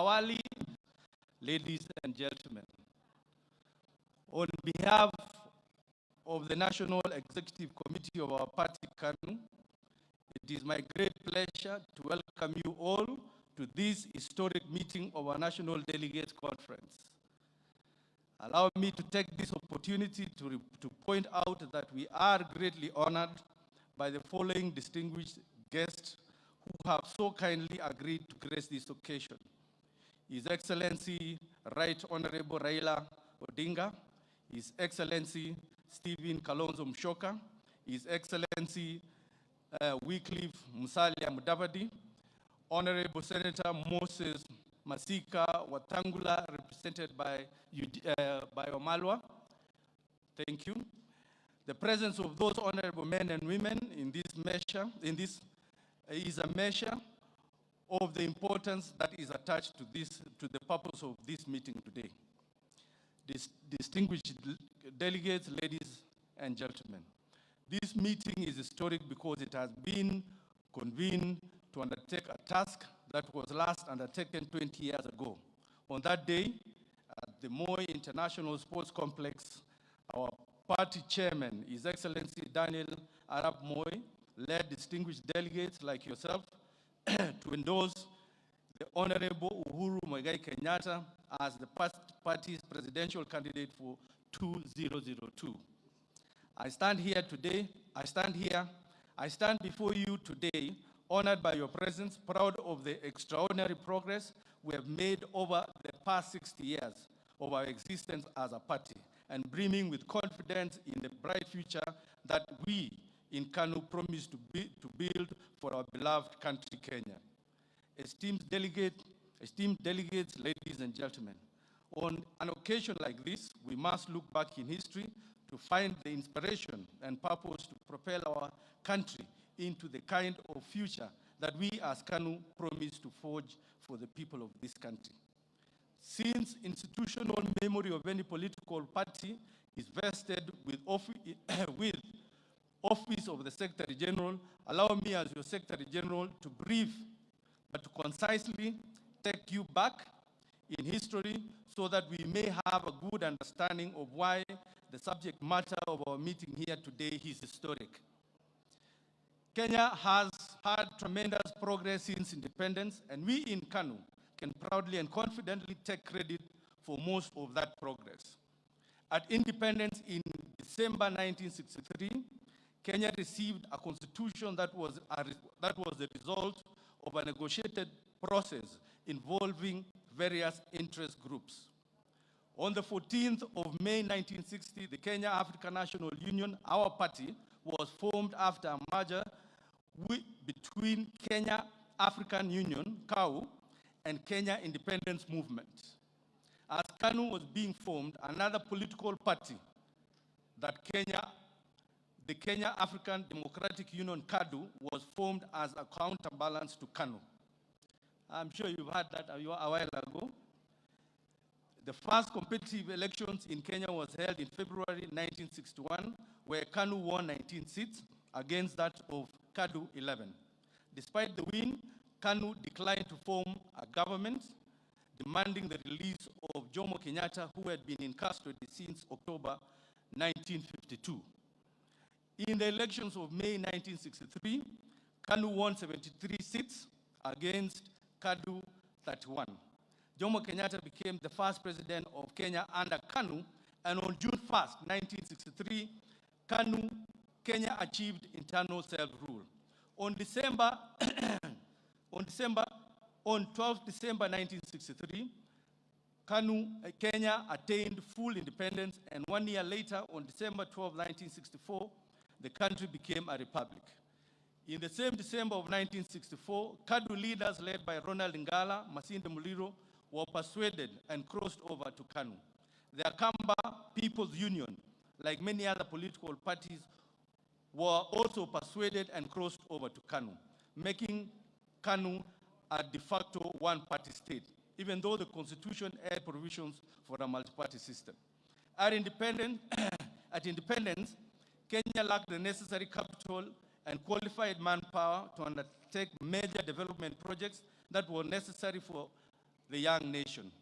awali, ladies and gentlemen, on behalf of the National Executive Committee of our party, KANU, it is my great pleasure to welcome you all to this historic meeting of our National Delegates Conference. Allow me to take this opportunity to point out that we are greatly honored by the following distinguished guests who have so kindly agreed to grace this occasion. His Excellency Right Honorable Raila Odinga, His Excellency Stephen Kalonzo Musyoka, His Excellency Wycliffe Musalia Mudavadi, Honorable Senator Moses Wetang'ula, represented by Wamalwa. Thank you. The presence of those honorable men and women in this is a measure of the importance that is attached to the purpose of this meeting today. Distinguished delegates, ladies and gentlemen, this meeting is historic because it has been convened to undertake a task that was last undertaken 20 years ago. On that day, at the Moi International Sports Complex, our party chairman, His Excellency Daniel Arap Moi, led distinguished delegates like yourself to endorse the Honorable Uhuru Muigai Kenyatta as the party's presidential candidate for 2002. I stand before you today, honored by your presence, proud of the extraordinary progress we have made over the past 60 years of our existence as a party, and brimming with confidence in the bright future that we in KANU promise to build for our beloved country, Kenya. Esteemed delegates, ladies and gentlemen, on an occasion like this, we must look back in history to find the inspiration and purpose to propel our country into the kind of future that we as KANU promise to forge for the people of this country. Since institutional memory of any political party is vested with office of the Secretary General, allow me as your Secretary General to brief but to concisely take you back in history so that we may have a good understanding of why the subject matter of our meeting here today is historic. Kenya has had tremendous progress since independence, and we in KANU can proudly and confidently take credit for most of that progress. At independence in December 1963, Kenya received a constitution that was the result of a negotiated process involving various interest groups. On the 14th of May 1960, the Kenya African National Union, our party, was formed after a merger between Kenya African Union, KAU, and Kenya Independence Movement. As KANU was being formed, another political party the Kenya African Democratic Union, KADU, was formed as a counterbalance to KANU. I'm sure you've heard that a while ago. The first competitive elections in Kenya was held in February 1961, where KANU won 19 seats against that of KADU 11. Despite the win, KANU declined to form a government, demanding the release of Jomo Kenyatta, who had been in custody since October 1952. In the elections of May 1963, KANU won 73 seats against KADU 31. Jomo Kenyatta became the first president of Kenya under KANU, and on June 1st, 1963, Kenya achieved internal self-rule. On 12 December 1963, Kenya attained full independence, and 1 year later, on December 12, 1964, the country became a republic. In the same December of 1964, KADU leaders led by Ronald Ngala, Masinde Muliro, were persuaded and crossed over to KANU. The Akamba People's Union, like many other political parties, were also persuaded and crossed over to KANU, making KANU a de facto one-party state, even though the Constitution had provisions for a multi-party system. At independence, Kenya lacked the necessary capital and qualified manpower to undertake major development projects that were necessary for the young nation.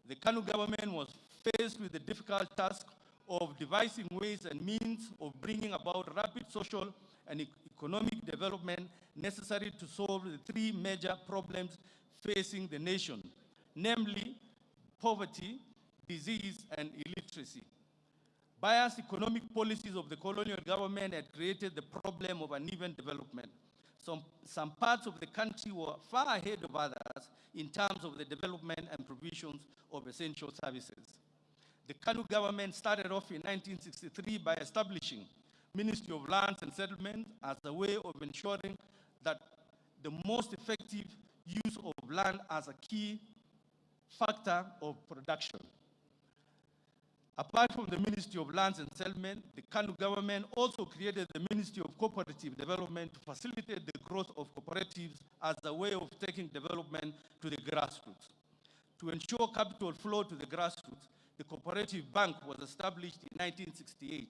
The KANU government was faced with the difficult task of devising ways and means of bringing about rapid social and economic development necessary to solve the three major problems facing the nation, namely poverty, disease, and illiteracy. Biased economic policies of the colonial government had created the problem of uneven development. Some parts of the country were far ahead of others in terms of the development and provisions of essential services. The KANU government started off in 1963 by establishing Ministry of Lands and Settlement as a way of ensuring that the most effective use of land as a key factor of production. Apart from the Ministry of Lands and Settlement, the KANU government also created the Ministry of Cooperative Development to facilitate the growth of cooperatives as a way of taking development to the grassroots. To ensure capital flow to the grassroots, the Cooperative Bank was established in 1968,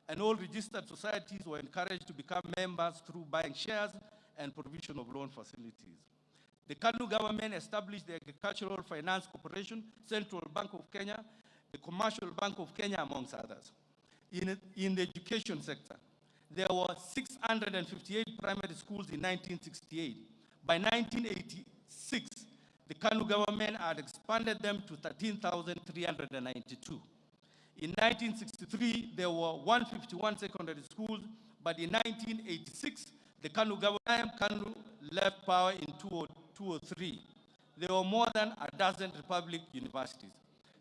and all registered societies were encouraged to become members through buying shares and provision of loan facilities. The KANU government established the Agricultural Finance Corporation, Central Bank of Kenya, the Commercial Bank of Kenya, amongst others. In the education sector, there were 658 primary schools in 1968. By 1986, the KANU government had expanded them to 13,392. In 1963, there were 151 secondary schools, but in 1986, the KANU government left power in 2003. There were more than a dozen republic universities.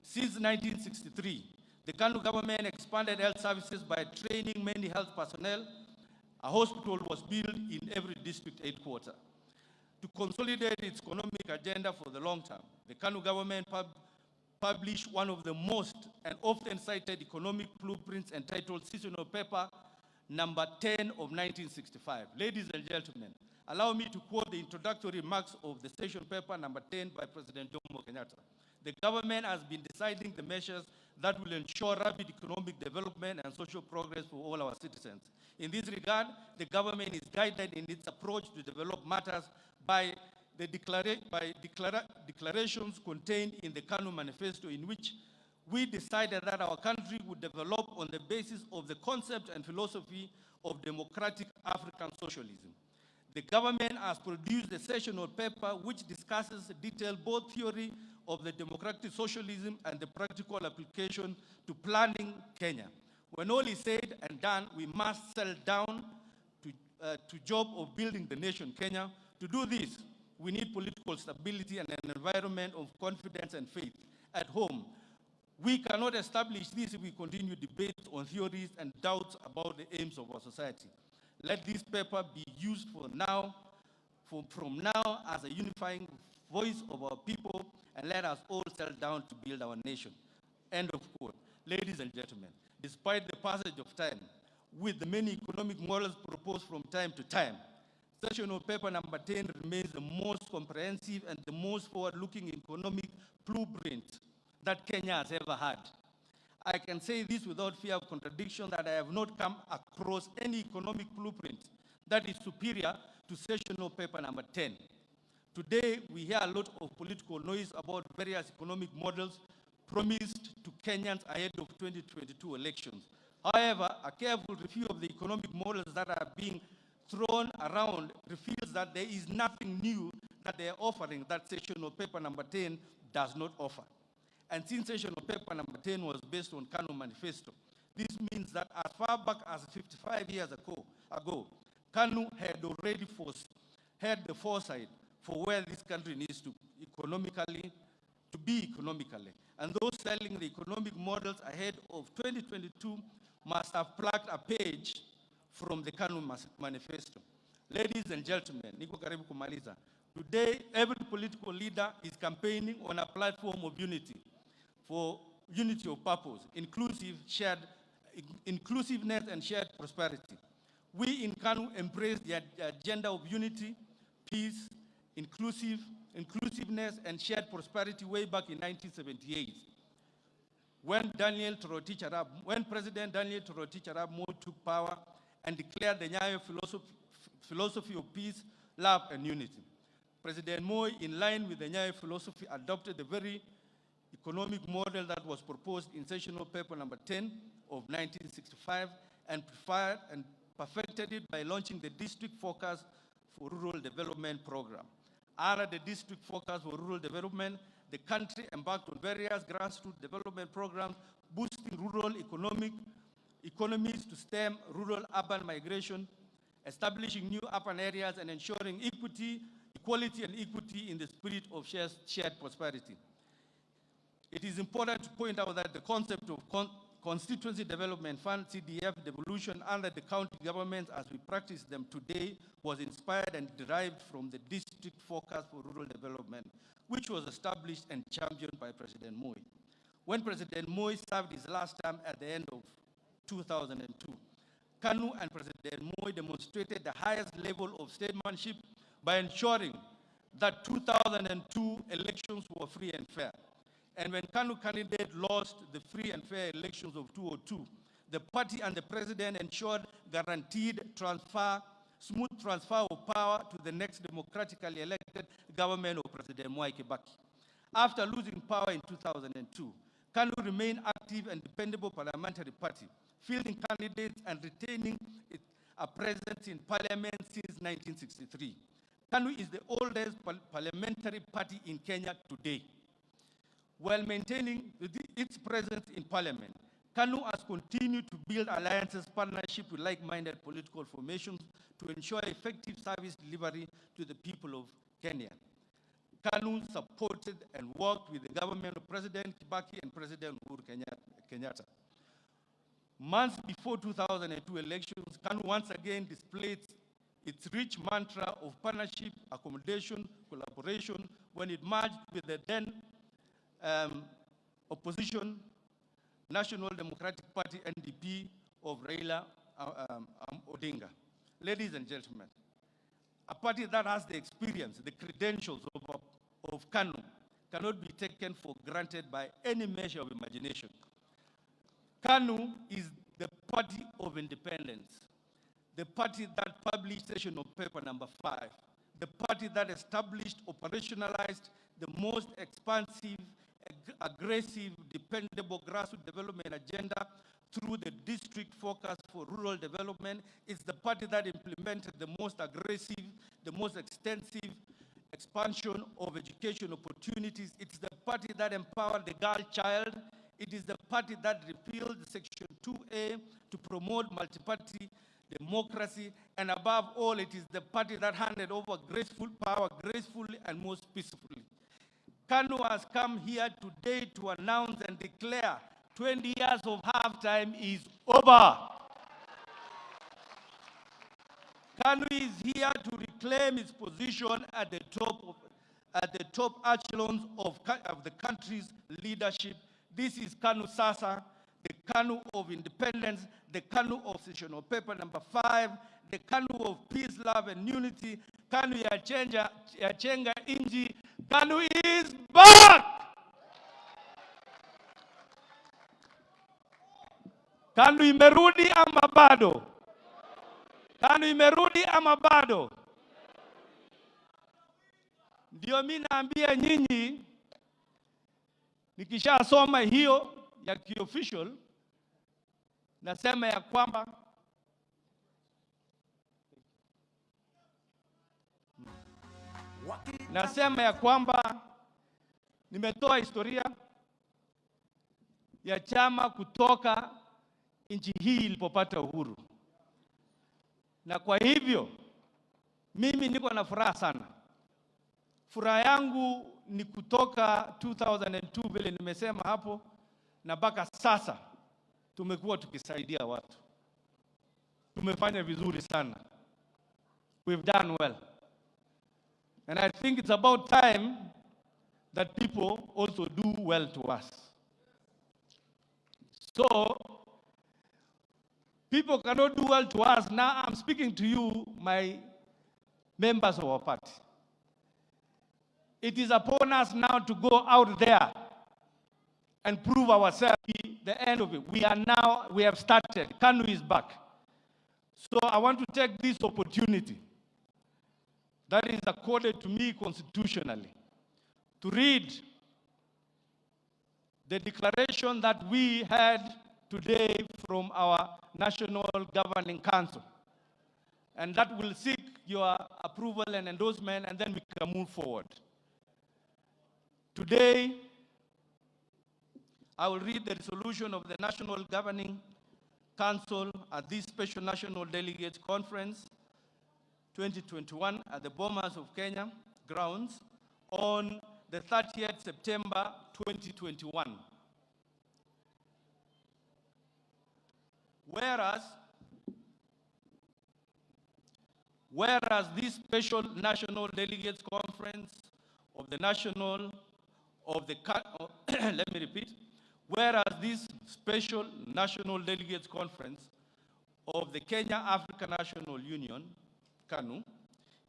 Since 1963, the KANU government expanded health services by training many health personnel. A hospital was built in every district headquarters. To consolidate its economic agenda for the long term, the KANU government published one of the most and often cited economic blueprints entitled Seasonal Paper number 10 of 1965. Ladies and gentlemen, allow me to quote the introductory remarks of the session paper number 10 by President Jomo Kenyatta. The government has been deciding the measures that will ensure rapid economic development and social progress for all our citizens. In this regard, the government is guided in its approach to develop matters by the declarations contained in the KANU manifesto, in which we decided that our country would develop on the basis of the concept and philosophy of democratic African socialism. The government has produced a sessional paper which discusses in detail both theory of the democratic socialism and the practical application to planning Kenya. When all is said and done, we must settle down to job of building the nation Kenya. To do this, we need political stability and an environment of confidence and faith at home. We cannot establish this if we continue debates on theories and doubts about the aims of our society. Let this paper be used from now as a unifying voice of our people, and let us all settle down to build our nation. End of quote. Ladies and gentlemen, despite the passage of time, with the many economic models proposed from time to time, sessional paper number 10 remains the most comprehensive and the most forward-looking economic blueprint that Kenya has ever had. I can say this without fear of contradiction that I have not come across any economic blueprint that is superior to sessional paper number 10. Today, we hear a lot of political noise about various economic models promised to Kenyans ahead of 2022 elections. However, a careful review of the economic models that are being thrown around reveals that there is nothing new that they are offering that sessional paper number 10 does not offer. And since sessional paper number 10 was based on KANU manifesto, this means that as far back as 55 years ago, KANU had already had the foresight for where this country needs to be economically. And those selling the economic models ahead of 2022 must have plucked a page from the KANU manifesto. Ladies and gentlemen, niko karibu kumaliza. Today, every political leader is campaigning on a platform of unity, for unity of purpose, inclusiveness and shared prosperity. We in KANU embrace the agenda of unity, peace, inclusiveness and shared prosperity way back in 1978. When President Daniel Toroitich arap Moi took power and declared the Nyayo philosophy of peace, love and unity. President Moi, in line with the Nyaya philosophy, adopted the very economic model that was proposed in sessional paper number 10 of 1965 and preferred and perfected it by launching the District Focus for Rural Development Program. Under the District Focus for Rural Development, the country embarked on various grassroots development programs, boosting rural economies to stem rural-urban migration, establishing new urban areas, and ensuring equality and equity in the spirit of shared prosperity. It is important to point out that the concept of Constituency Development Fund, CDF, devolution under the county governments as we practice them today was inspired and derived from the District Focus for Rural Development, which was established and championed by President Moi. When President Moi served his last term at the end of 2002, KANU and President Moi demonstrated the highest level of statesmanship by ensuring that 2002 elections were free and fair. And when KANU candidate lost the free and fair elections of 2002, the party and the president ensured guaranteed smooth transfer of power to the next democratically elected government of President Mwai Kibaki. After losing power in 2002, KANU remained active and dependable parliamentary party, fielding candidates and retaining a presence in parliament since 1963. KANU is the oldest parliamentary party in Kenya today. While maintaining its presence in parliament, KANU has continued to build alliances, partnerships with like-minded political formations to ensure effective service delivery to the people of Kenya. KANU supported and worked with the government of President Kibaki and President Uhuru Kenyatta. Months before 2002 elections, KANU once again displayed its rich mantra of partnership, accommodation, collaboration when it merged with the then opposition National Democratic Party NDP of Raila Odinga. Ladies and gentlemen, a party that has the experience, the credentials of KANU cannot be taken for granted by any measure of imagination. KANU is the party of independence, the party that published session of paper number 5, the party that established, operationalized the most expansive, aggressive, dependable grassroots development agenda through the District Focus for Rural Development. It's the party that implemented the most aggressive, the most extensive expansion of education opportunities. It's the party that empowered the girl child. It is the party that repealed Section 2A to promote multi-party democracy. And above all, it is the party that handed over graceful power gracefully and most peacefully. KANU has come here today to announce and declare 20 years of half-time is over. KANU is here to reclaim its position at the top echelons of the country's leadership. This is KANU Sasa, the KANU of independence, the KANU of sessional paper number 5, the KANU of peace, love, and unity. KANU ya chenga inji. KANU is back! KANU imerudi ama bado? KANU imerudi ama bado? Ndio mimi naambia nyinyi, nikishasoma hiyo ya kiofficial, nasema ya kwamba nimetoa historia ya chama kutoka nchi hii ilipopata uhuru. Na kwa hivyo, mimi niko na furaha sana. Furaha yangu ni kutoka 2002 vile nimesema hapo, na mpaka sasa tumekuwa tukisaidia watu. Tumefanya vizuri sana. We've done well. And I think it's about time that people also do well to us. So, people cannot do well to us. Now I'm speaking to you, my members of our party. It is upon us now to go out there and prove ourselves. The end of it. We have started. KANU is back. So I want to take this opportunity that is accorded to me constitutionally to read the declaration that we had today from our National Governing Council. And that will seek your approval and endorsement, and then we can move forward. Today, I will read the resolution of the National Governing Council at this Special National Delegates Conference 2021 at the Bomas of Kenya grounds on the 30th September 2021. Whereas this Special National Delegates Conference of the let me repeat. Whereas this Special National Delegates Conference of the Kenya African National Union, KANU,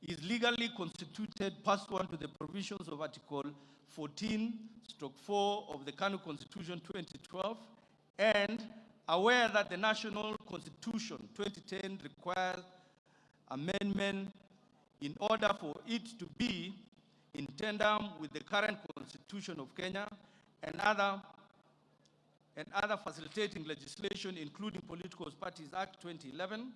is legally constituted pursuant to the provisions of Article 14/4 of the KANU Constitution 2012, and aware that the National Constitution 2010 requires amendment in order for it to be in tandem with the current Constitution of Kenya and other facilitating legislation, including Political Parties Act 2011,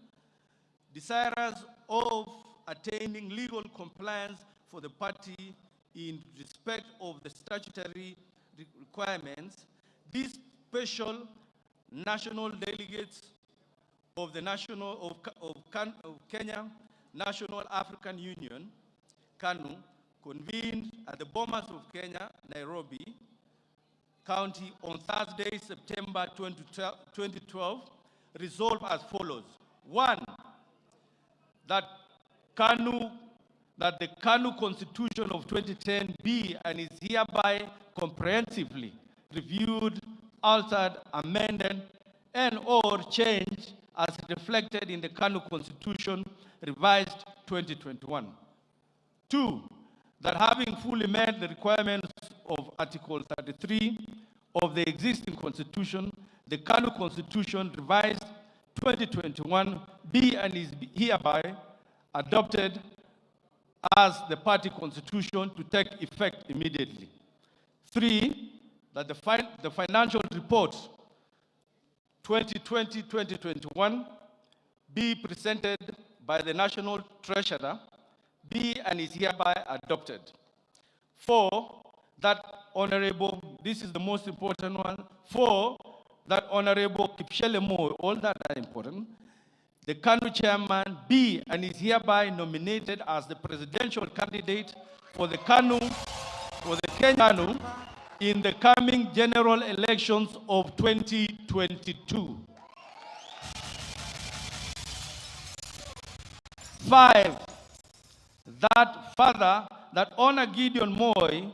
desirous of attaining legal compliance for the party in respect of the statutory requirements. These special national delegates of the Kenya National African Union, KANU, convened at the Bomas of Kenya, Nairobi County on Thursday, September 2012, resolved as follows. One, that the KANU Constitution of 2010 be and is hereby comprehensively reviewed, altered, amended, and or changed as reflected in the KANU Constitution revised 2021. Two, that having fully met the requirements of Article 33 of the existing Constitution, the KANU Constitution revised 2021 be and is hereby adopted as the party constitution to take effect immediately. Three, that the financial report 2020-2021 be presented by the National Treasurer be and is hereby adopted. Four, that Honorable, this is the most important one, four, that Honorable Kipchele Moi, all that are important, the KANU chairman be and is hereby nominated as the presidential candidate for the KANU, for the Kenya KANU in the coming general elections of 2022. Five, that further, that Honor Gideon Moi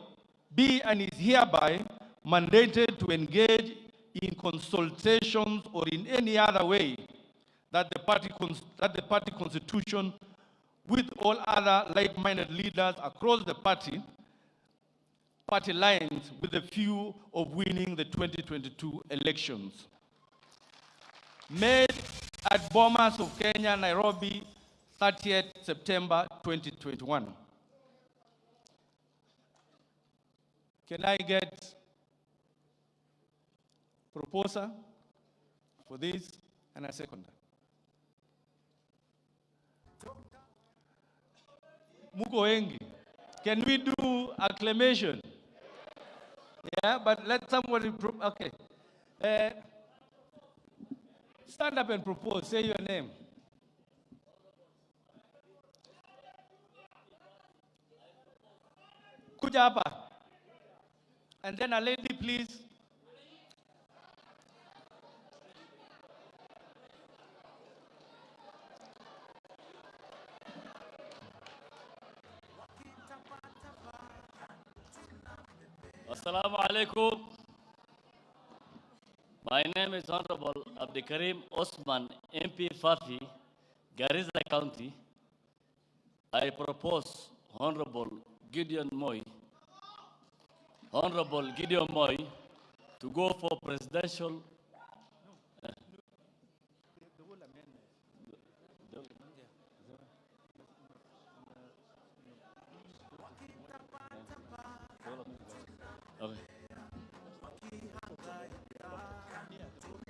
be and is hereby mandated to engage in consultations or in any other way that the party constitution with all other like-minded leaders across the party lines with the view of winning the 2022 elections. Made at Bomas of Kenya, Nairobi, 30th September 2021. Can I get proposer for this and a seconder? Muko wengi. Can we do acclamation? Yeah, but let somebody, okay. Stand up and propose, say your name. Kuja hapa. And then a lady, please. Assalamu alaikum. My name is Honorable Abdikarim Osman MP Fafi, Garissa County. I propose Honorable Gideon Moi to go for presidential.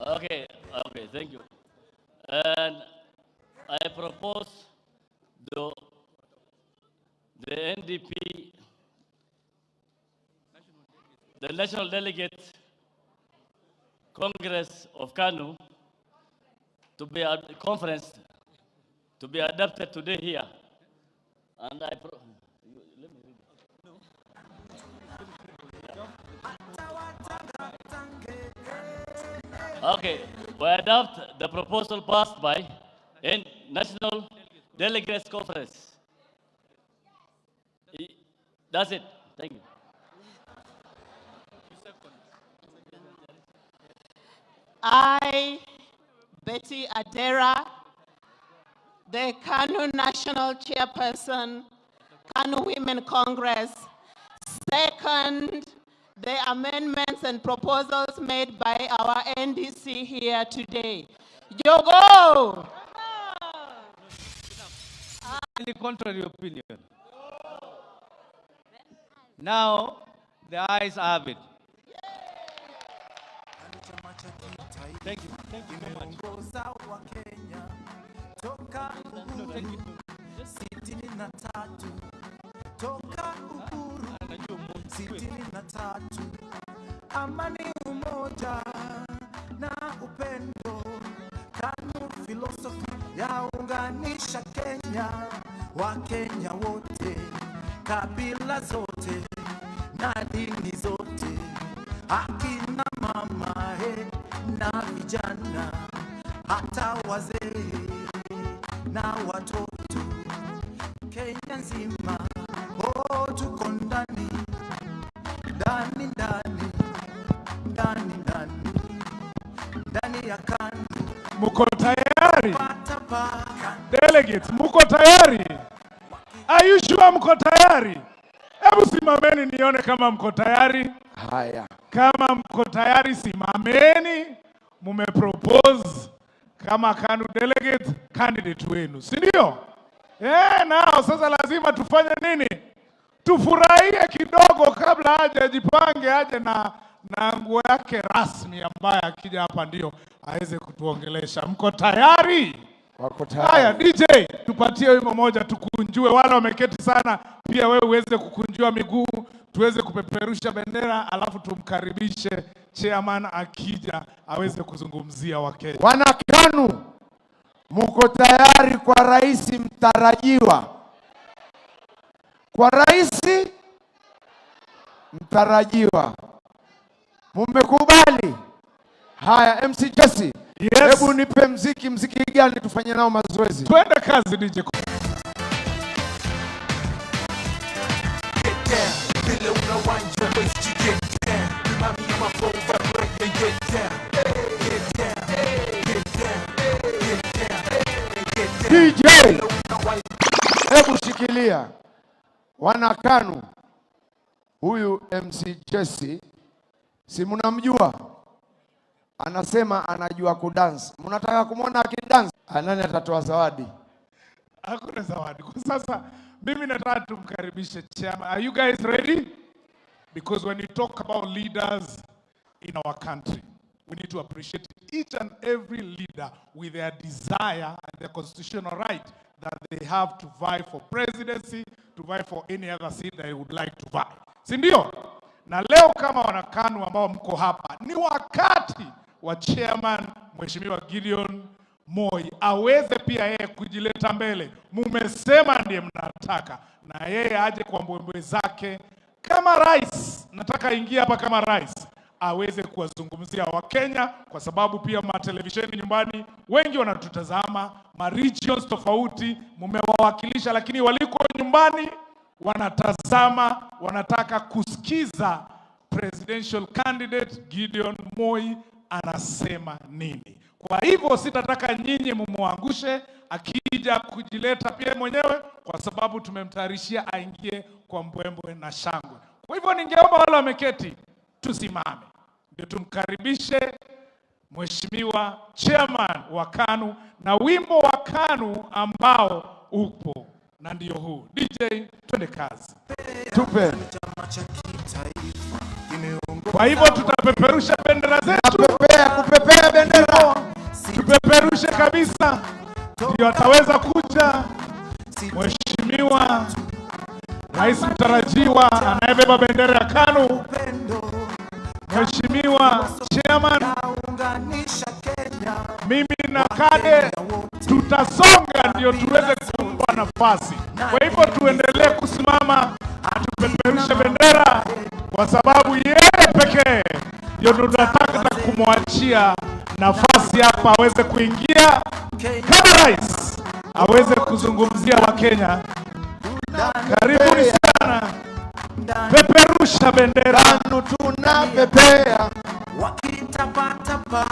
Okay, thank you. And I propose the NDP, the National Delegate Congress of KANU, to be a conference to be adopted today here. And let me read it. Okay, we adopt the proposal passed by National Delegates Conference. That's it. Thank you. I, Betty Adera, the KANU National Chairperson, KANU Women Congress, second the amendments and proposals made by our NDC here today. Jogo! Any contrary opinion? Now, the ayes have it. Thank you. Thank you very much. Amani, umoja na upendo, KANU philosophy yaunganisha Kenya, Wakenya wote, kabila zote na dini zote, akina mama na vijana, hata wazee na watoto, Kenya nzima, oh tuko ndani ya KANU. Muko tayari? Delegates, muko tayari? Are you sure mko tayari? Hebu simameni nione kama mko tayari. Haya. Kama mko tayari simameni, mumepropose kama KANU delegate candidate wenu, si ndio? Nao sasa lazima tufanye nini? Tufurahie kidogo kabla hajajipange aje na nguo yake rasmi ambaye akija hapa ndio aweze kutuongelesha. Mko tayari? Wako tayari. Haya DJ, tupatie wimbo moja tukunjue, wale wameketi sana pia wewe uweze kukunjua miguu, tuweze kupeperusha bendera, alafu tumkaribishe chairman akija aweze kuzungumzia Wakenya. Wana KANU, mko tayari kwa rais mtarajiwa? Kwa rais mtarajiwa. Mmekubali? Haya, MC Jesse. Yes. Hebu nipe mziki gani tufanye nao mazoezi? Twende kazi DJ. DJ, hebu shikilia. Wana KANU, huyu MC Jesse, si mnamjua? Anasema anajua kudance. Mnataka kumwona akidance? Nani atatoa zawadi? Hakuna zawadi. Kwa sasa mimi nataka tumkaribishe chairman. Are you guys ready? Because when you talk about leaders in our country, we need to appreciate each and every leader with their desire and their constitutional right that they have to vie for presidency, to vie for any other seat they would like to vie. Si ndio? Na leo kama wana KANU ambao mko hapa, ni wakati wa chairman Mheshimiwa Gideon Moi aweze pia yeye kujileta mbele. Mumesema ndiye mnataka, na yeye aje kwa mbwembwe zake kama rais. Nataka ingia hapa kama rais aweze kuwazungumzia Wakenya, kwa sababu pia televisheni nyumbani wengi wanatutazama, regions tofauti mumewawakilisha, lakini waliko nyumbani wanatazama, wanataka kusikiza presidential candidate Gideon Moi anasema nini. Kwa hivyo sitataka nyinyi mumuangushe akija kujileta pia mwenyewe, kwa sababu tumemtayarishia aingie kwa mbwembwe na shangwe. Kwa hivyo ningeomba wale wameketi tusimame ndio tumkaribishe Mheshimiwa chairman wa KANU na wimbo wa KANU ambao upo, na ndio huu. DJ, twende kazi. Tupe. Kwa hivyo tutapeperusha bendera zetu. Kupepea bendera. tupeperushe kabisa, ndio ataweza kuja Mheshimiwa Rais mtarajiwa anayebeba bendera ya KANU, Mheshimiwa Chairman. Mimi na Kade tutasonga ndio tuweze kumpa nafasi. Kwa hivyo tuendelee kusimama tupeperushe bendera, kwa sababu yeye pekee ndio tunataka kumwachia nafasi hapa aweze kuingia kama rais, aweze kuzungumzia Wakenya. Karibuni sana, peperusha bendera. KANU tunapepea, wakitapatapa,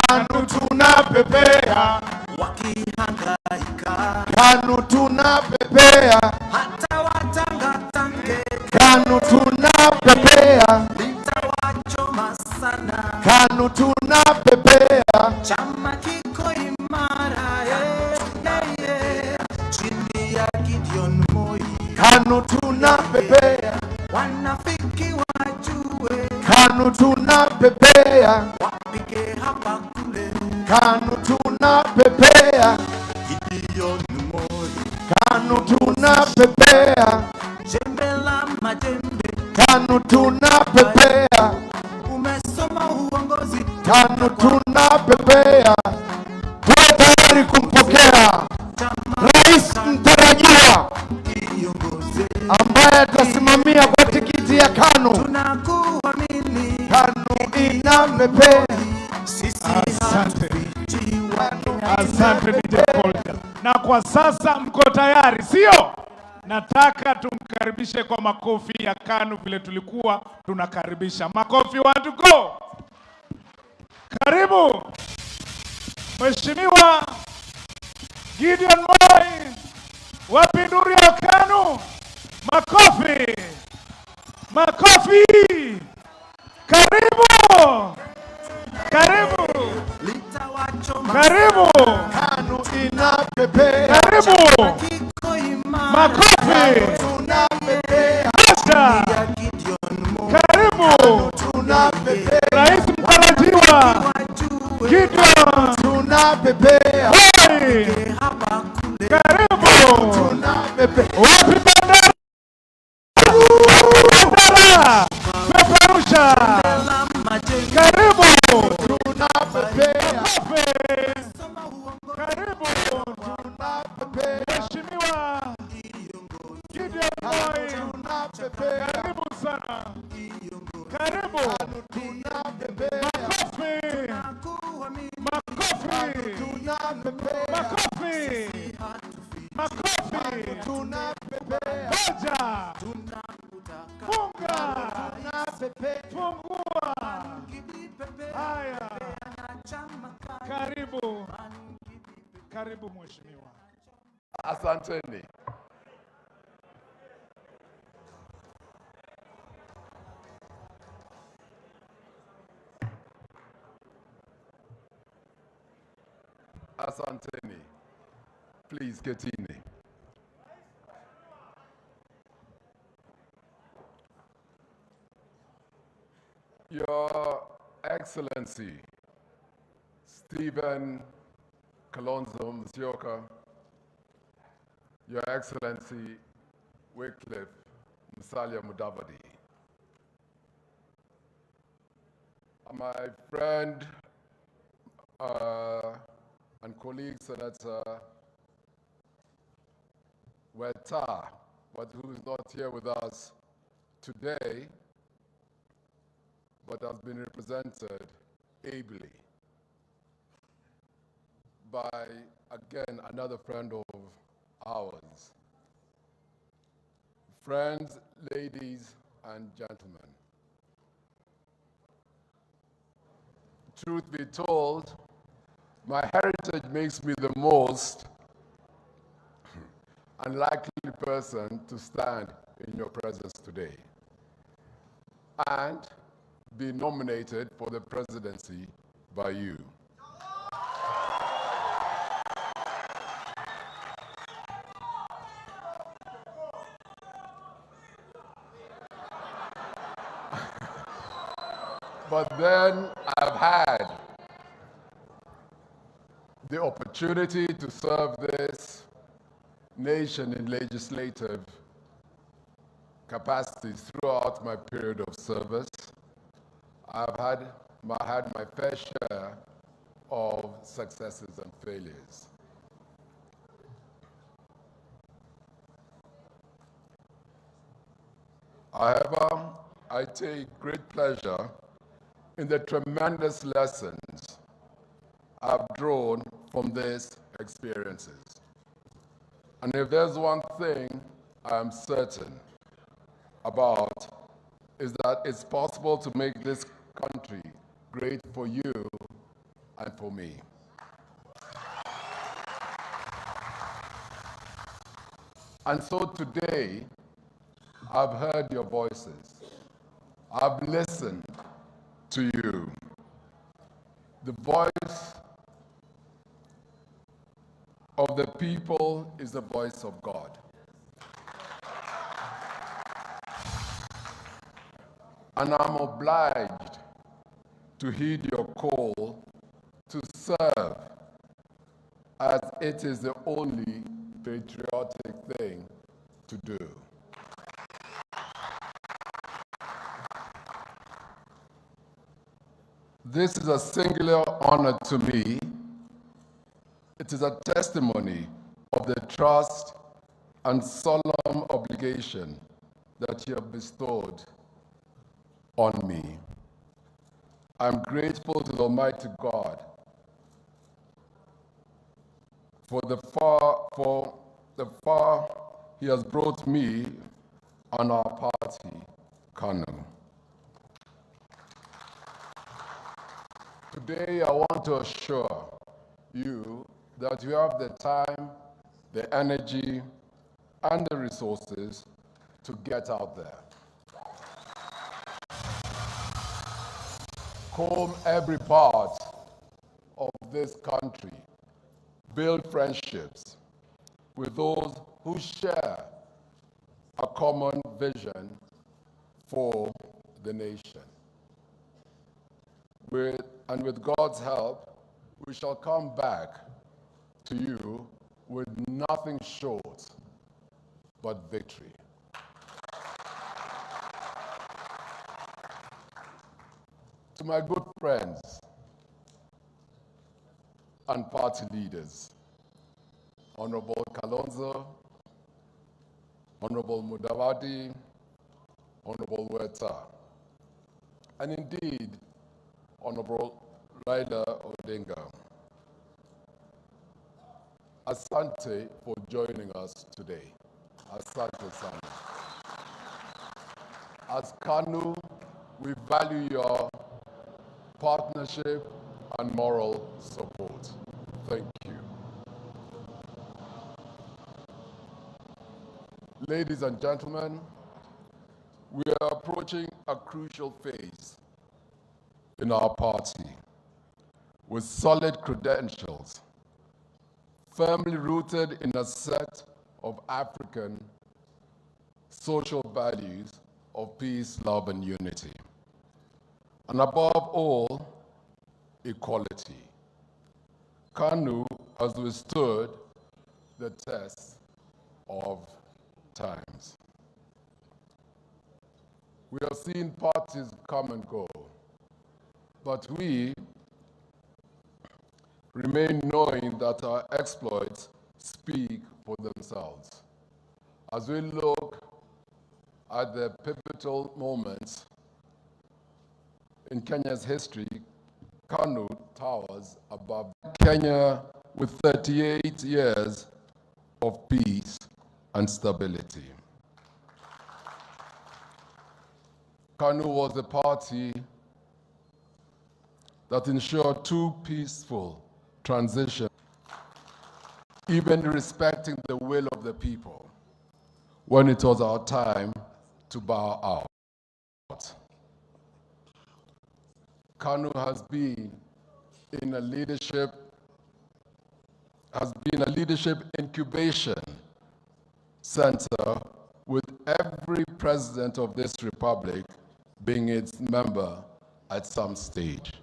KANU tunapepea, wakihangaika, KANU tunapepea, hata watangatange, KANU tunapepea, litawachoma sana. KANU tunapepea, Chama kiko imara, chini ya Gideon Moi. KANU tunapepea, Wanafiki wajue, KANU tunapepea, wapige hapa kule. KANU tunapepea, Gideon Moi, KANU tunapepea, jembe la majembe, KANU tunapepea, umesoma uongozi, KANU tunapepea. Tuwe tayari kumpokea rais mtarajiwa iongoze. ambaye atasimamia kwa tikiti ya KANU. Tunakuamini, KANU inapepea. sisi Asante. Wakenya. Asante DJ Polka. Na kwa sasa mko tayari, sio? Nataka tumkaribishe kwa makofi ya KANU vile tulikuwa tunakaribisha. Makofi, one to go. Karibu Mheshimiwa Gideon Moi, wapi nduru ya KANU? Makofi, makofi. Karibu, karibu, Litawachoma karibu, KANU inapepea. karibu. kiko imara, Makofi. Tunapepea. Basta. ya Gideon Moi. Karibu Tunapepea. rais mtarajiwa Wajue, Gideon Tunapepea. Moi. hapa kule. Karibu. Tunapepea. Wapi bendera? Bendera. Peperusha. La majembe, Karibu. Tunapepea. Karibu. Tunapepea. Mheshimiwa Gideon Moi. Tunapepea. Karibu sana. Karibu. Tunapepea. Makofi. Makofi. Tunapepea. Makofi. Makofi. Tunapepea. Moja. Funga. Tunapepea. Fungua. Haya. Karibu. Karibu mheshimiwa. Asanteni. Asanteni. Please ketini. Your Excellency, Stephen Kalonzo Musyoka, Your Excellency, Wycliffe Musalia Mudavadi, my friend and colleague Senator Weta, but who is not here with us today, but has been represented ably by, again, another friend of ours. Friends, ladies, and gentlemen, truth be told, my heritage makes me the most unlikely person to stand in your presence today and be nominated for the presidency by you. But then I've had the opportunity to serve this nation in legislative capacities throughout my period of service. I've had my fair share of successes and failures. However, I take great pleasure in the tremendous lessons I've drawn from these experiences. And if there's one thing I am certain about, is that it's possible to make this country great for you and for me. And so today, I've heard your voices. I've listened to you. The voice of the people is the voice of God. And I'm obliged to heed your call to serve, as it is the only patriotic thing to do. This is a singular honor to me. It is a testimony of the trust and solemn obligation that you have bestowed on me. I'm grateful to the Almighty God for the far He has brought me and our party, KANU. Today, I want to assure you that you have the time, the energy, and the resources to get out there. Comb every part of this country, build friendships with those who share a common vision for the nation. And with God's help, we shall come back to you with nothing short but victory. To my good friends and party leaders, Honorable Kalonzo, Honorable Mudavadi, Honorable Weta, and indeed, Honorable Raila Odinga. Asante for joining us today. Asante sana. As KANU, we value your partnership and moral support. Thank you. Ladies and gentlemen, we are approaching a crucial phase in our party with solid credentials, firmly rooted in a set of African social values of peace, love, and unity. And above all, equality. KANU has withstood the test of times. We have seen parties come and go, but we remain knowing that our exploits speak for themselves. As we look at the pivotal moments in Kenya's history, KANU towers above Kenya with 38 years of peace and stability. KANU was a party that ensured two peaceful transitions, even respecting the will of the people when it was our time to bow out. KANU has been a leadership incubation center, with every president of this republic being its member at some stage.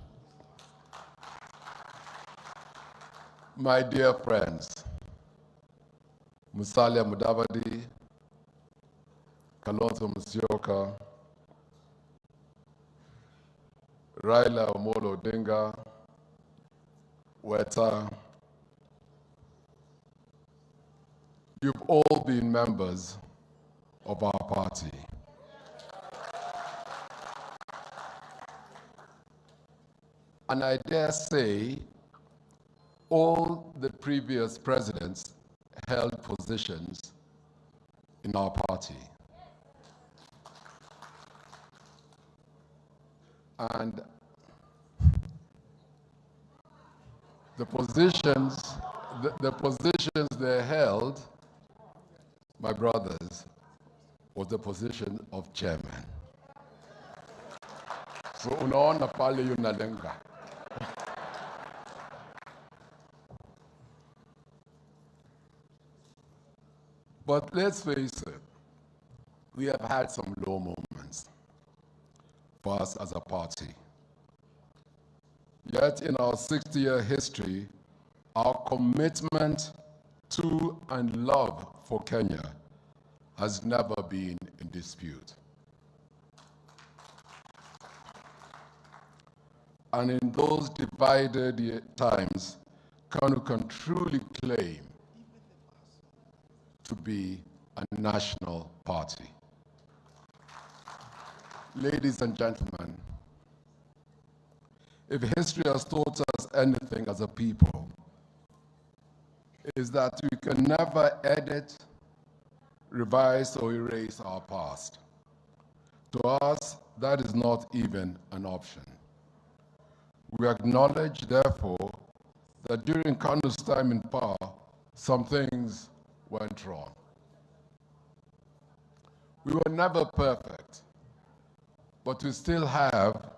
My dear friends, Musalia Mudavadi, Kalonzo Musyoka, Raila Odinga, Weta, you've all been members of our party. And I dare say, all the previous presidents held positions in our party. And the positions they held, my brothers, was the position of chairman. So unaona pale yunalenga. But let's face it, we have had some low moments for us as a party. Yet in our 60-year history, our commitment to and love for Kenya has never been in dispute. And in those divided times, KANU can truly claim to be a national party. Ladies and gentlemen, if history has taught us anything as a people, is that we can never edit, revise, or erase our past. To us, that is not even an option. We acknowledge, therefore, that during KANU's time in power, some things went wrong. We were never perfect, but we still have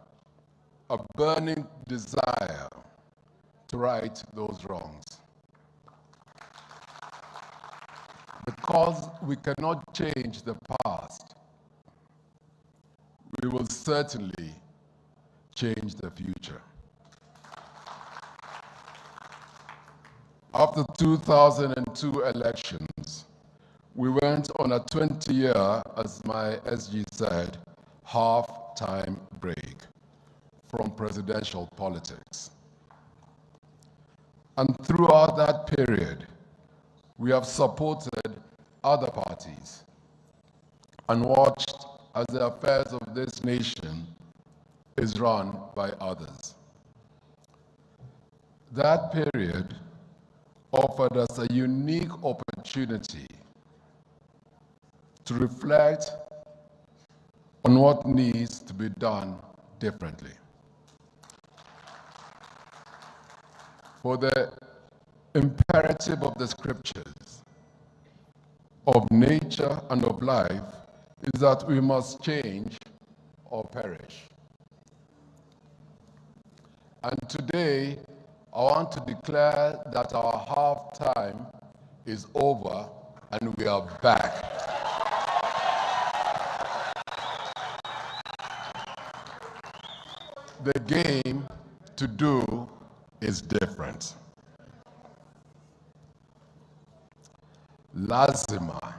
a burning desire to right those wrongs. Because we cannot change the past, we will certainly change the future. After 2002 elections, we went on a 20-year, as my SG said, half-time break from presidential politics. And throughout that period, we have supported other parties and watched as the affairs of this nation is run by others. That period offered us a unique opportunity to reflect on what needs to be done differently. For the imperative of the scriptures, of nature and of life, is that we must change or perish. And today, I want to declare that our half-time is over and we are back. The game to do is different. Lazima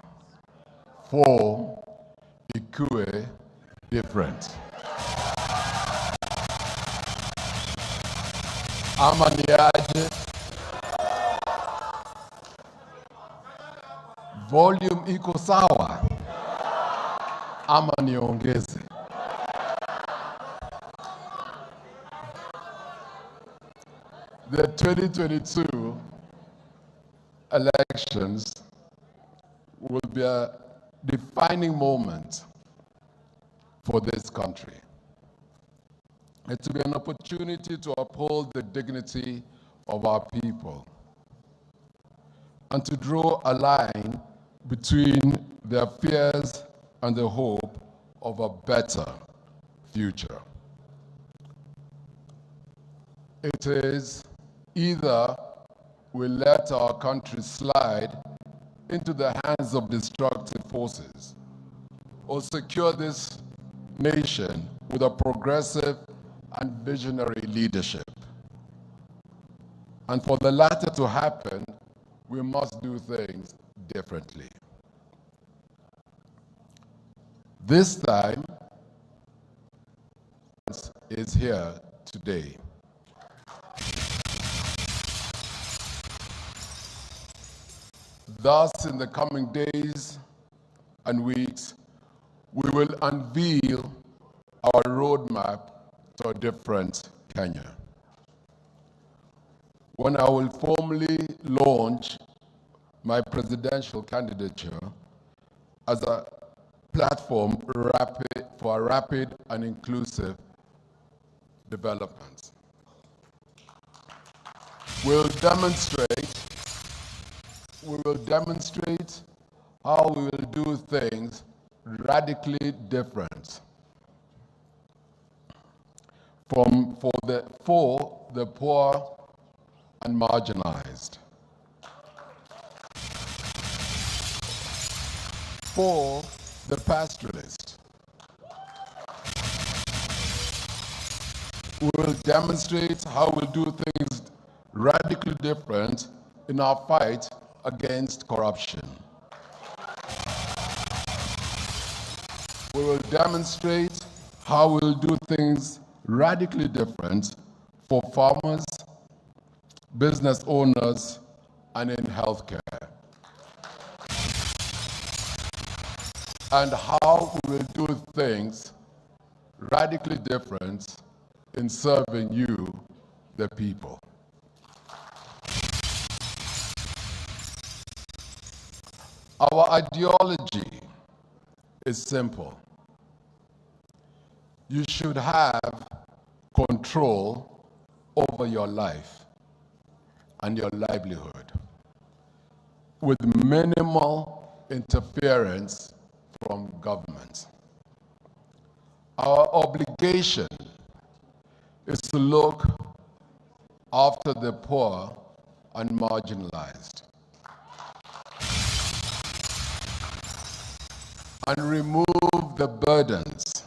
for ikue different. Ama niaje? Volume iko sawa? Ama niongeze? The 2022 elections will be a defining moment for this country. It will be an opportunity to uphold the dignity of our people and to draw a line between their fears and the hope of a better future. It is either we let our country slide into the hands of destructive forces or secure this nation with a progressive and visionary leadership. And for the latter to happen, we must do things differently. This time is here today. Thus, in the coming days and weeks, we will unveil our roadmap to a different Kenya. When I will formally launch my presidential candidature as a platform for rapid and inclusive development. We will demonstrate how we will do things radically different for the poor and marginalized, for the pastoralist. We will demonstrate how we'll do things radically different in our fight against corruption. We will demonstrate how we'll do things radically different for farmers, business owners, and in healthcare. And how we will do things radically different in serving you, the people. Our ideology is simple. You should have control over your life and your livelihood with minimal interference from government. Our obligation is to look after the poor and marginalized and remove the burdens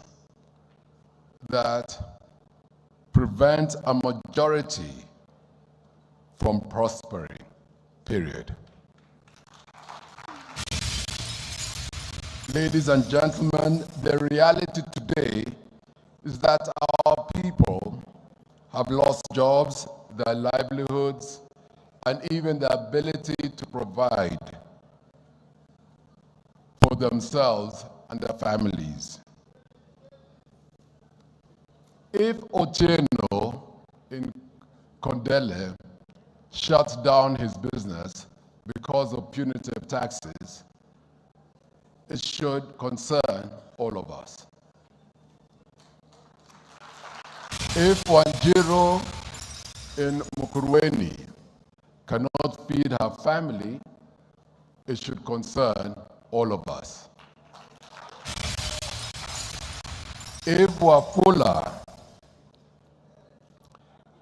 that prevent a majority from prospering, period. Ladies and gentlemen, the reality today is that our people have lost jobs, their livelihoods, and even the ability to provide for themselves and their families. If Otieno in Kondele shuts down his business because of punitive taxes, it should concern all of us. If Wanjiru in Mukurweni cannot feed her family, it should concern all of us. If Wafula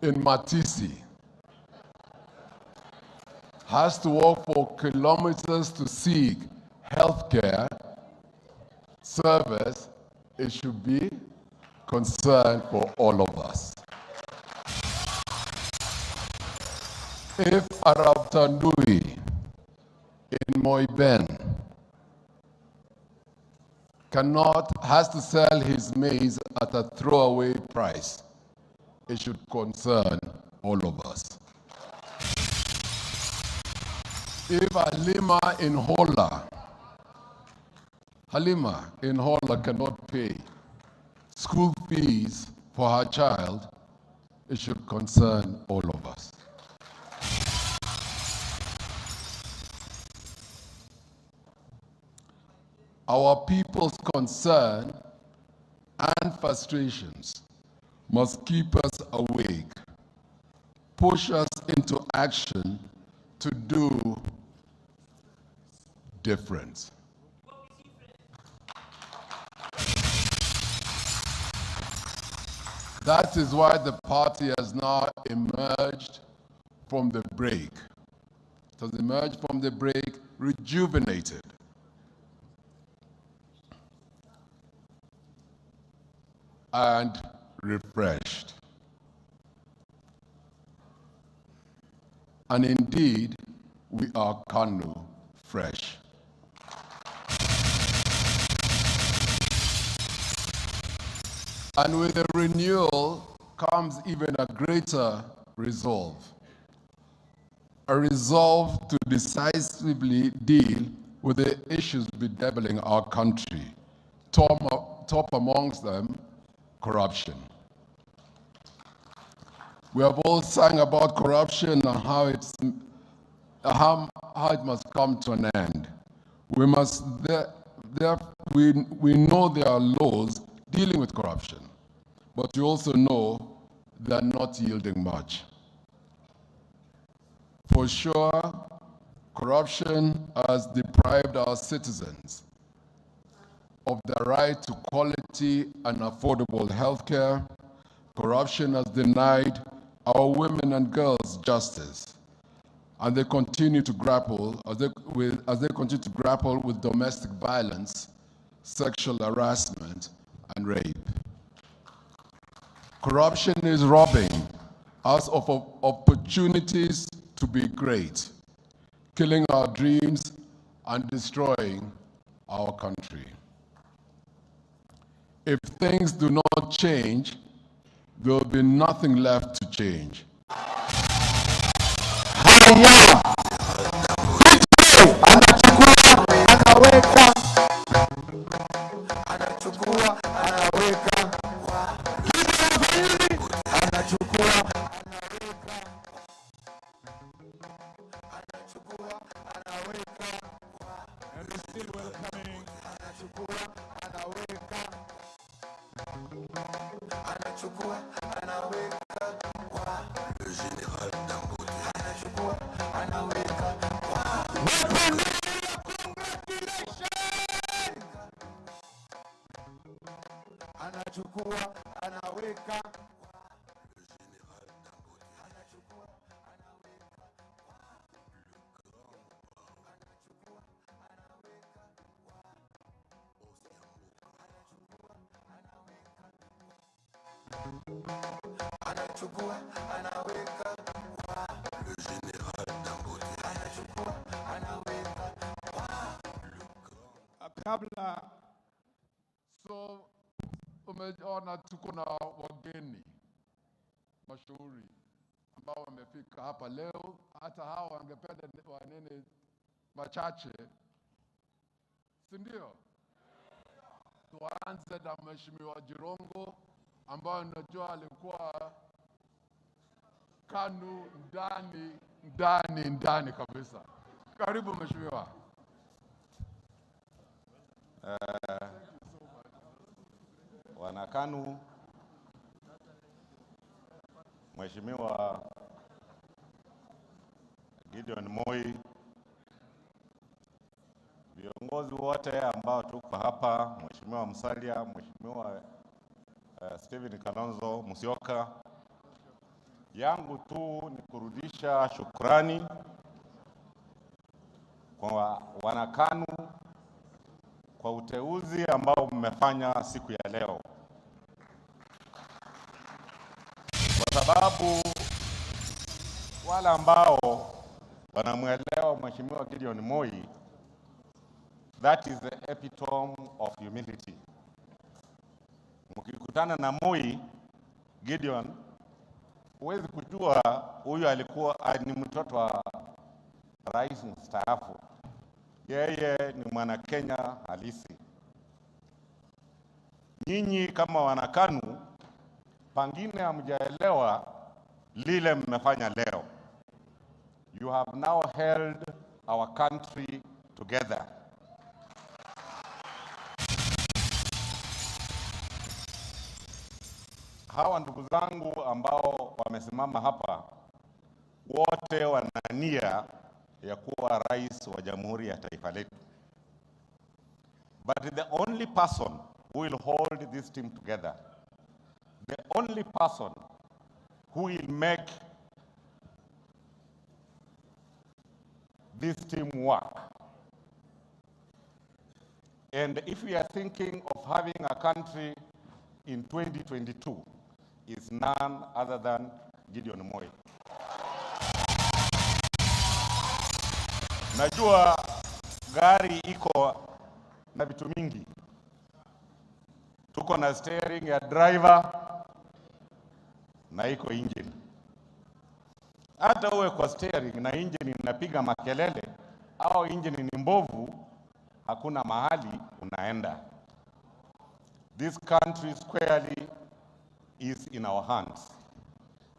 in Matisi has to walk for kilometers to seek healthcare service, it should be concern for all of us. If Arab Tandui in Moiben has to sell his maize at a throwaway price, it should concern all of us. If Halima in Hola cannot pay school fees for her child, it should concern all of us. Our people's concern and frustrations must keep us awake, push us into action to do different. That is why the party has now emerged from the break. It has emerged from the break rejuvenated. And refreshed. And indeed, we are KANU fresh. And with the renewal comes even a greater resolve. A resolve to decisively deal with the issues bedeviling our country, top amongst them, corruption. We have all sang about corruption and how it must come to an end. We know there are laws dealing with corruption, but we also know they're not yielding much. For sure, corruption has deprived our citizens of the right to quality and affordable health care. Corruption has denied our women and girls justice, and they continue to grapple with domestic violence, sexual harassment, and rape. Corruption is robbing us of opportunities to be great, killing our dreams and destroying our country. If things do not change, there will be nothing left to change. Kabla So, umeona tuko na wageni mashuhuri ambao wamefika hapa leo. Hata hao wangependa wanene machache, si ndio? Tuanze na Mheshimiwa Jirongo ambaye najua alikuwa KANU ndani kabisa. Karibu Mheshimiwa. Wana KANU, Mheshimiwa Gideon Moi, viongozi wote ambao tuko hapa, Mheshimiwa Musalia, Mheshimiwa Stephen Kalonzo Musyoka, yangu tu ni kurudisha shukrani kwa wana KANU kwa uteuzi ambao mmefanya siku ya leo, kwa sababu wale ambao wanamuelewa Mheshimiwa Gideon Moi, that is the epitome of humility. Mkikutana na Moi, Gideon, huwezi kujua huyu alikuwa ni mtoto wa rais mstaafu. Yeye ni mwana Kenya halisi. Nyinyi kama wana KANU, pengine hamjaelewa lile mmefanya leo. You have now held our country together. Hawa ndugu zangu ambao wamesimama hapa, wote wana nia ya kuwa rais wa Jamhuri ya taifa letu. But the only person who will hold this team together, the only person who will make this team work, and if we are thinking of having a country in 2022, is none other than Gideon Moi. Najua gari iko na vitu mingi. Tuko na steering ya driver na iko engine. Hata uwe kwa steering na engine inapiga makelele au engine ni mbovu, hakuna mahali unaenda. This country squarely is in our hands.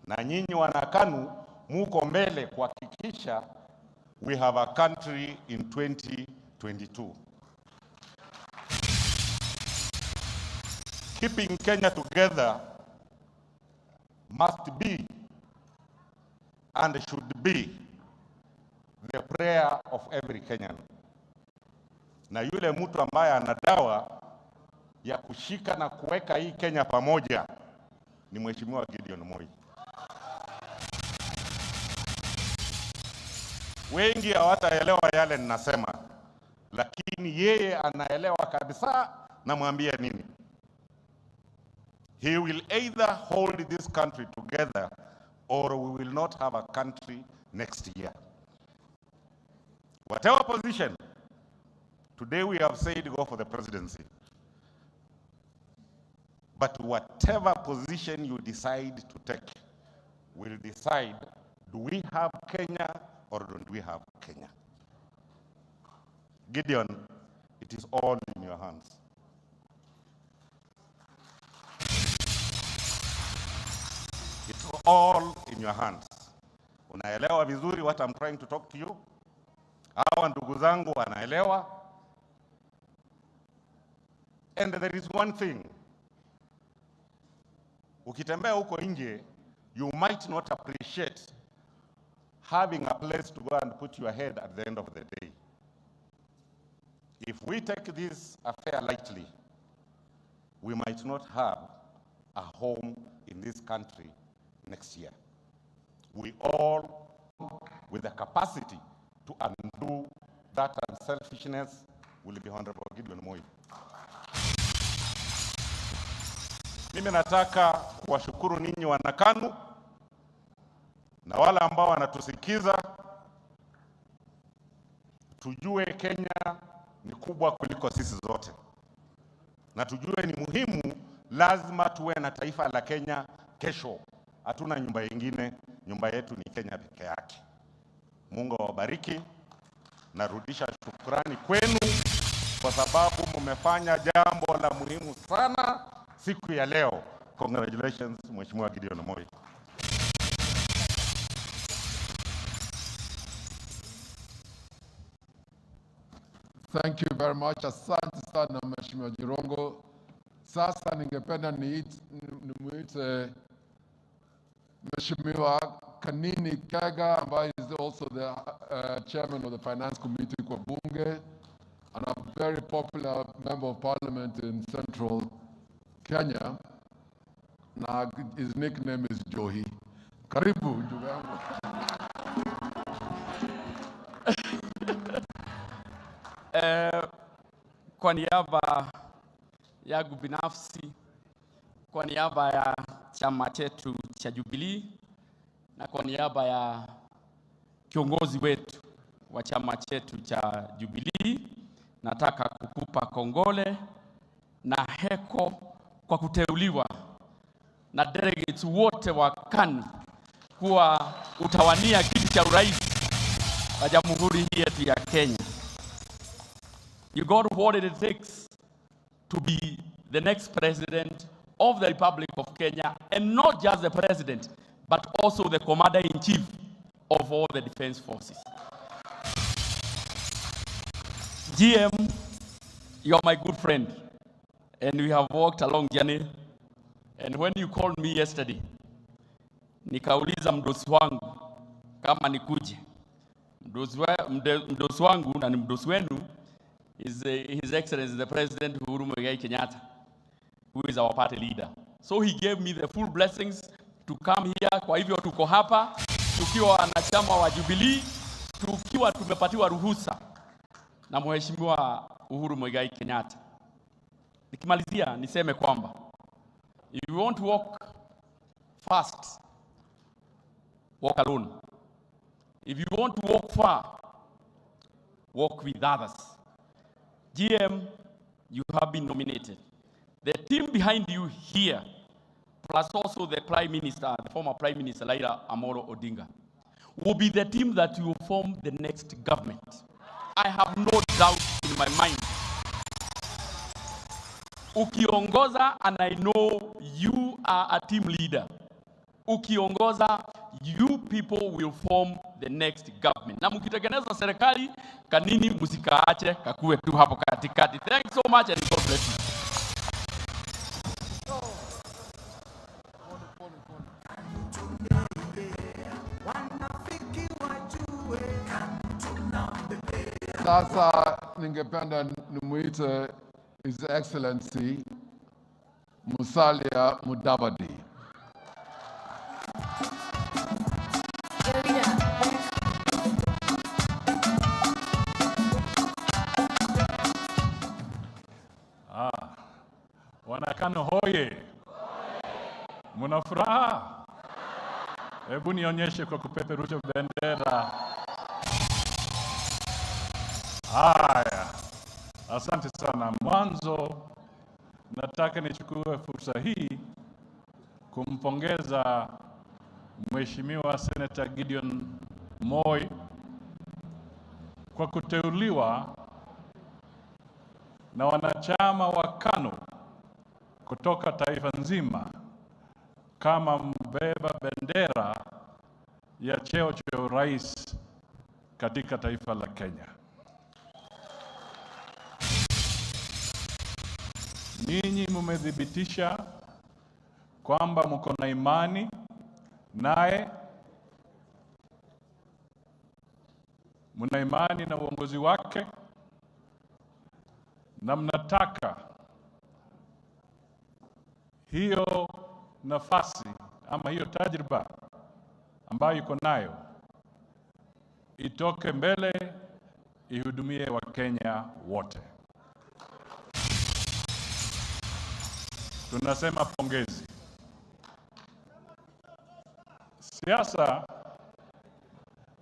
Na nyinyi wana KANU muko mbele kuhakikisha we have a country in 2022. Keeping Kenya together must be and should be the prayer of every Kenyan. Na yule mtu ambaye ana dawa ya kushika na kuweka hii Kenya pamoja ni Mheshimiwa Gideon Moi. Wengi hawataelewa yale ninasema, lakini yeye anaelewa kabisa na mwambia nini. He will either hold this country together or we will not have a country next year. Whatever position, today we have said go for the presidency. But whatever position you decide to take will decide, do we have Kenya or don't we have Kenya? Gideon, it is all in your hands. It's all in your hands. Unaelewa vizuri what I'm trying to talk to you? Hawa ndugu zangu wanaelewa. And there is one thing. Ukitembea huko nje, you might not appreciate having a place to go and put your head at the end of the day. If we take this affair lightly, we might not have a home in this country next year. We all, with the capacity to undo that unselfishness, will be Honorable Gideon Moi. Mimi nataka kuwashukuru ninyi wana KANU na wale ambao wanatusikiza. Tujue Kenya ni kubwa kuliko sisi zote, na tujue ni muhimu, lazima tuwe na taifa la Kenya kesho. Hatuna nyumba nyingine, nyumba yetu ni Kenya peke yake. Mungu awabariki. Narudisha shukrani kwenu kwa sababu mmefanya jambo la muhimu sana siku ya leo. Congratulations, Mheshimiwa Gideon Moi. Thank you very much. Asante sana Mheshimiwa Jirongo. Sasa ningependa nimuite Mheshimiwa Kanini Kega, ambaye is also the chairman of the Finance Committee kwa Bunge and a very popular member of parliament in Central Kenya. Na his nickname is Johi. Karibu ndugu yangu. Kwa niaba yangu binafsi, kwa niaba ya chama chetu cha Jubilee na kwa niaba ya kiongozi wetu wa chama chetu cha Jubilee, nataka kukupa kongole na heko kwa kuteuliwa na delegates wote wa KANU kuwa utawania kiti cha urais wa jamhuri hii yetu ya Kenya. You got what it takes to be the next president of the Republic of Kenya, and not just the president, but also the commander-in-chief of all the defense forces. GM, you're my good friend, and we have walked a long journey. And when you called me yesterday, nikauliza mdosi wangu kama nikuje. Mdosi wangu na ni mdosi wenu is His Excellency the President Uhuru Muigai Kenyatta, who is our party leader. So he gave me the full blessings to come here. Kwa hivyo tuko hapa tukiwa wanachama wa Jubilee, tukiwa tumepatiwa ruhusa na Mheshimiwa Uhuru Muigai Kenyatta. Nikimalizia niseme kwamba if you want to walk fast, walk alone. If you want to walk far, work with others. GM, you have been nominated. The team behind you here, plus also the Prime Minister, the former Prime Minister Raila Amolo Odinga, will be the team that will form the next government. I have no doubt in my mind. Ukiongoza, and I know you are a team leader. Ukiongoza, you people will form the next government. Na mkitengeneza serikali, kanini musikaache kakue tu hapo katikati. Thanks so much and God bless you. Sasa ningependa nimuite His Excellency Musalia Mudavadi. Wanakano hoye. Muna furaha? Hebu nionyeshe kwa kupeperusha bendera. Haya. Asante sana. Mwanzo nataka nichukue fursa hii kumpongeza Mheshimiwa Senator Gideon Moi kwa kuteuliwa na wanachama wa KANU kutoka taifa nzima kama mbeba bendera ya cheo cha urais katika taifa la Kenya. Ninyi mumedhibitisha kwamba mko na imani naye, mna imani na uongozi wake, na mnataka hiyo nafasi ama hiyo tajriba ambayo iko nayo itoke mbele, ihudumie Wakenya wote. Tunasema pongezi.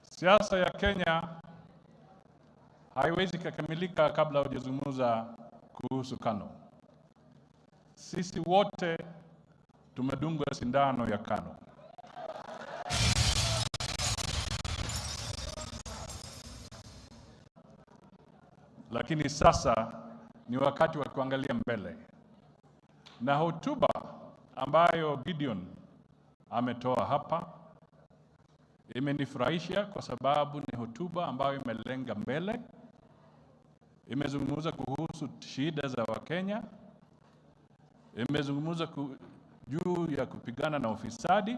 Siasa ya Kenya haiwezi kukamilika kabla hujazungumza kuhusu KANU. Sisi wote tumedungwa sindano ya KANU. Lakini sasa ni wakati wa kuangalia mbele. Na hotuba ambayo Gideon ametoa hapa imenifurahisha kwa sababu ni hotuba ambayo imelenga mbele. Imezungumza kuhusu shida za Wakenya. Imezungumza juu ya kupigana na ufisadi.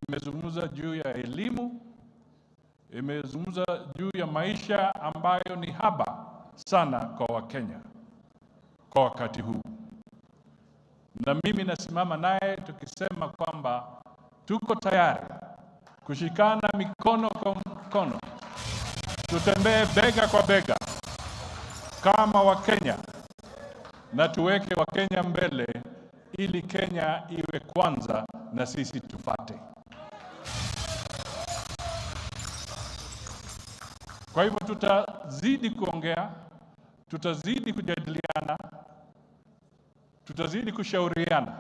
Imezungumza juu ya elimu. Imezungumza juu ya maisha ambayo ni haba sana kwa Wakenya kwa wakati huu. Na mimi nasimama naye tukisema kwamba tuko tayari kushikana mikono kwa mkono, tutembee bega kwa bega kama Wakenya na tuweke Wakenya mbele ili Kenya iwe kwanza na sisi tufate. Kwa hivyo tutazidi kuongea, tutazidi kujadiliana, tutazidi kushauriana.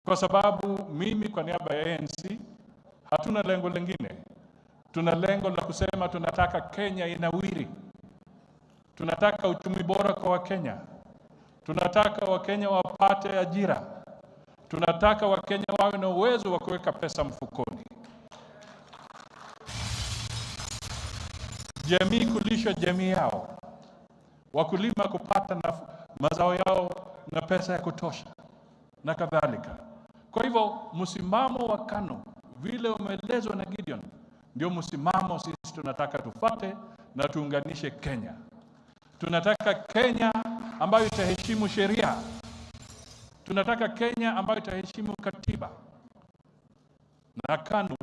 Kwa sababu mimi kwa niaba ya ANC hatuna lengo lingine. Tuna lengo la kusema tunataka Kenya inawiri. Tunataka uchumi bora kwa Wakenya. Tunataka Wakenya wapate ajira. Tunataka Wakenya wawe na uwezo wa kuweka pesa mfukoni. Jamii kulisha jamii yao. Wakulima kupata mazao yao na pesa ya kutosha na kadhalika. Kwa hivyo msimamo wa KANU vile umeelezwa na Gideon ndio msimamo sisi tunataka tufate na tuunganishe Kenya. Tunataka Kenya ambayo itaheshimu sheria. Tunataka Kenya ambayo itaheshimu katiba. Na KANU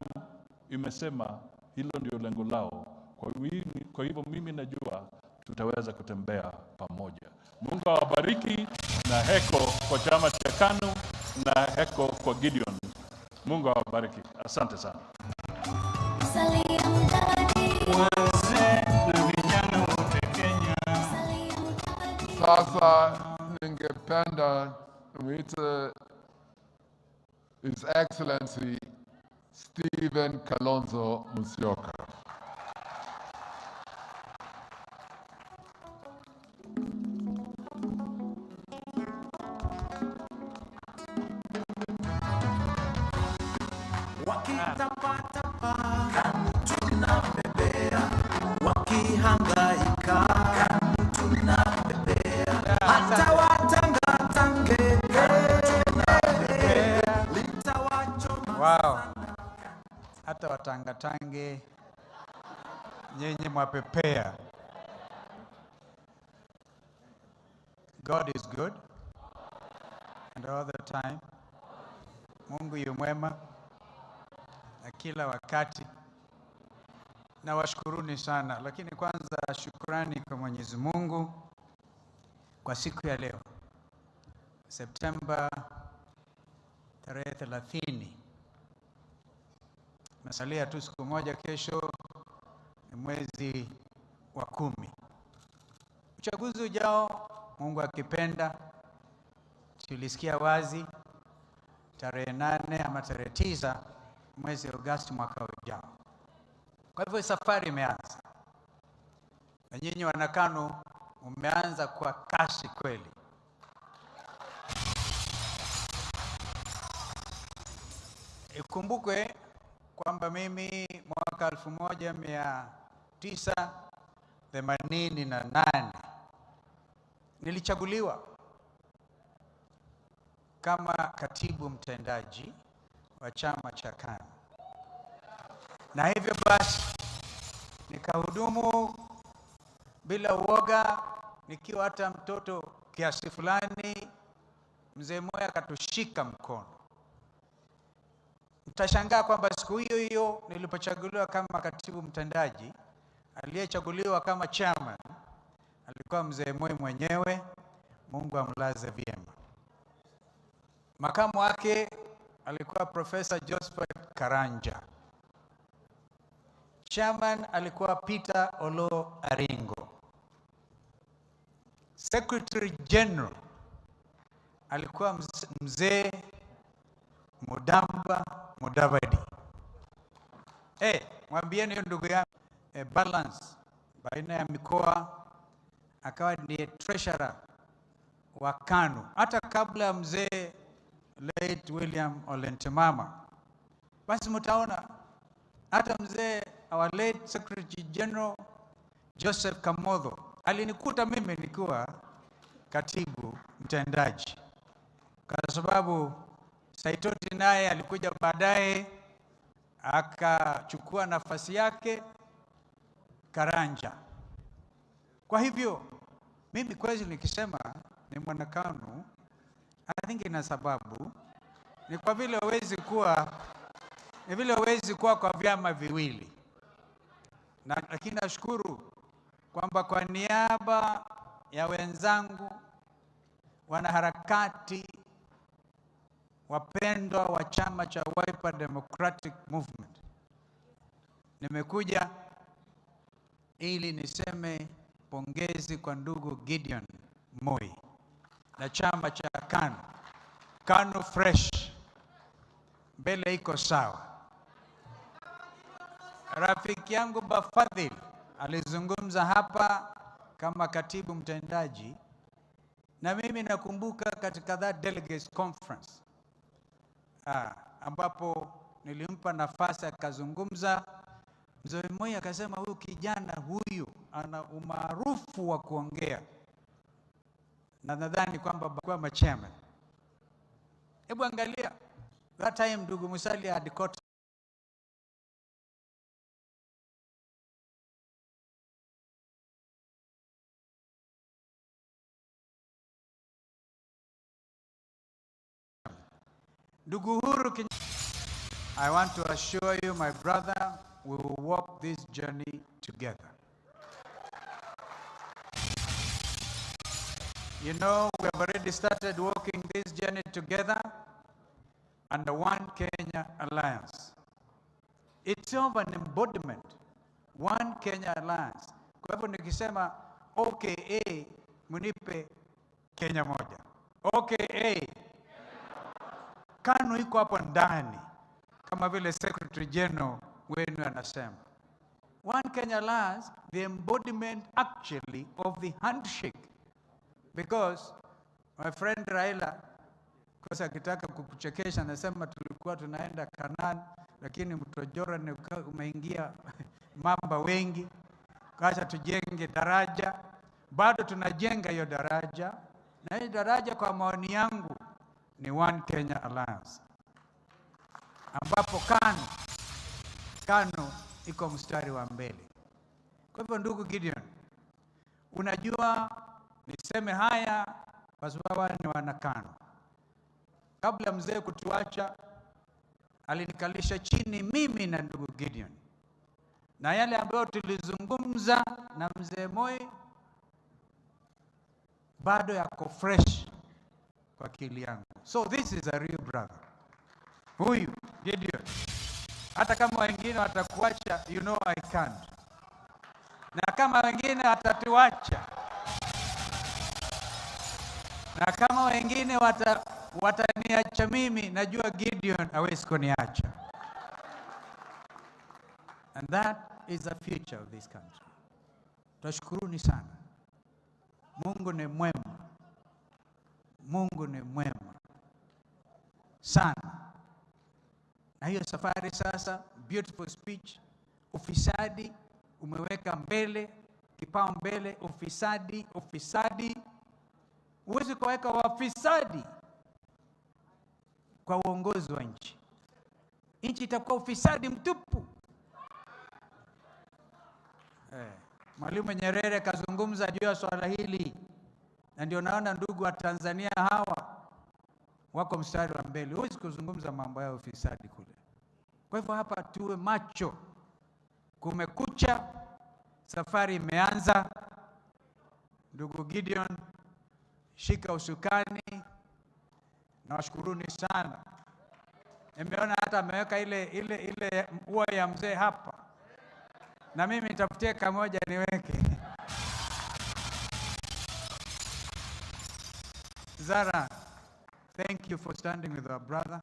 imesema hilo ndio lengo lao. Kwa hivyo mimi najua tutaweza kutembea pamoja. Mungu awabariki na heko kwa chama cha KANU na heko kwa Gideon. Mungu awabariki. Asante sana. Sasa ningependa mwite His Excellency Stephen Kalonzo Musyoka. Wakitapatapa KANU tunabebea, wakihangaika KANU tunabebea, hata watangatange KANU tunabebea, litawachoma. Wow. Hata watangatange nyenye mwapepea. God is good and all the time. Mungu yu mwema na kila wakati. Na washukuruni sana, lakini kwanza shukrani kwa Mwenyezi Mungu kwa siku ya leo. Septemba tarehe 30. Masalia tu siku moja, kesho ni mwezi wa 10. Uchaguzi ujao, Mungu akipenda, tulisikia wazi tarehe 8 ama tarehe 9 mwezi Agosti mwaka ujao. Kwa hivyo safari imeanza. Na nyinyi wana KANU umeanza kwa kasi kweli. Ikumbukwe kwamba mimi mwaka 1988 nilichaguliwa kama katibu mtendaji wa chama cha KANU. Na hivyo basi nikahudumu bila uoga, nikiwa hata mtoto kiasi fulani. Mzee Moi akatushika mkono. Mtashangaa kwamba siku hiyo hiyo nilipochaguliwa kama katibu mtendaji, aliyechaguliwa kama chairman alikuwa Mzee Moi mwenyewe, Mungu amlaze vyema. Makamu wake alikuwa Profesa Josephat Karanja. Chairman alikuwa Peter Olo Aringo. Secretary General alikuwa Mzee Mudavadi. Mwambieni ndugu yangu, balance baina ya mikoa. Akawa ndiye treasurer wa KANU hata kabla ya mzee late William Olentemama. Basi mtaona hata mzee our late Secretary General Joseph Kamodho alinikuta mimi nikiwa katibu mtendaji, kwa sababu Saitoti naye alikuja baadaye akachukua nafasi yake Karanja. Kwa hivyo mimi kweli nikisema ni mwana KANU, I think ina sababu. Ni kwa vile hawezi kuwa kwa vyama viwili. Lakini nashukuru kwamba kwa niaba ya wenzangu wanaharakati wapendwa wa chama cha Wiper Democratic Movement, nimekuja ili niseme pongezi kwa ndugu Gideon Moi na chama cha KANU. KANU fresh, mbele iko sawa. Rafiki yangu Bafadhil alizungumza hapa kama katibu mtendaji, na mimi nakumbuka katika that delegates conference ambapo nilimpa nafasi akazungumza. Mzee Moi akasema huyu kijana huyu ana umaarufu wa kuongea, na nadhani kwamba kwa chairman. Hebu angalia that time ndugu Musalia had caught ndugu Uhuru. I want to assure you, my brother, we will walk this journey together. You know, we have already started walking this journey together under One Kenya Alliance. It's of an embodiment, One Kenya Alliance. Kwa hivyo nikisema OKA munipe Kenya moja. Okay, KANU iko hapo ndani kama vile Secretary General wenu anasema. One Kenya Alliance, the embodiment actually of the handshake. Because my friend Raila, kosa akitaka kukuchekesha, anasema tulikuwa tunaenda Kanaan, lakini mtojora umeingia mamba wengi, kasha tujenge daraja. Bado tunajenga hiyo daraja, na hiyo daraja kwa maoni yangu ni One Kenya Alliance, ambapo KANU iko mstari wa mbele. Kwa hivyo ndugu Gideon, unajua niseme haya kwa sababu ni wana KANU. Kabla mzee kutuacha, alinikalisha chini mimi na ndugu Gideon, na yale ambayo tulizungumza na mzee Moi bado yako fresh kwa akili yangu. So this is a real brother. Huyu Gideon, hata kama wengine watakuacha, you know I can't. Na kama wengine watatuacha, na kama wengine wataniacha mimi, najua Gideon hawezi kuniacha. And that is the future of this country. Tunashukuruni sana. Mungu ni mwema. Mungu ni mwema sana. Na hiyo safari sasa, beautiful speech, ufisadi umeweka mbele, kipao mbele, ufisadi. Huwezi kuweka wafisadi kwa uongozi wa nchi. Nchi itakuwa ufisadi mtupu. Mwalimu Nyerere kazungumza juu ya swala hili, na ndio naona ndugu wa Tanzania hawa wako mstari wa mbele. Huwezi kuzungumza mambo ya ufisadi kule. Kwa hivyo hapa tuwe macho. Kumekucha, safari imeanza. Ndugu Gideon, shika usukani. Nawashukuruni sana. Nimeona hata ameweka ile ua ya mzee hapa. Na mimi nitafutie kamoja niweke. Zara, thank you for standing with our brother.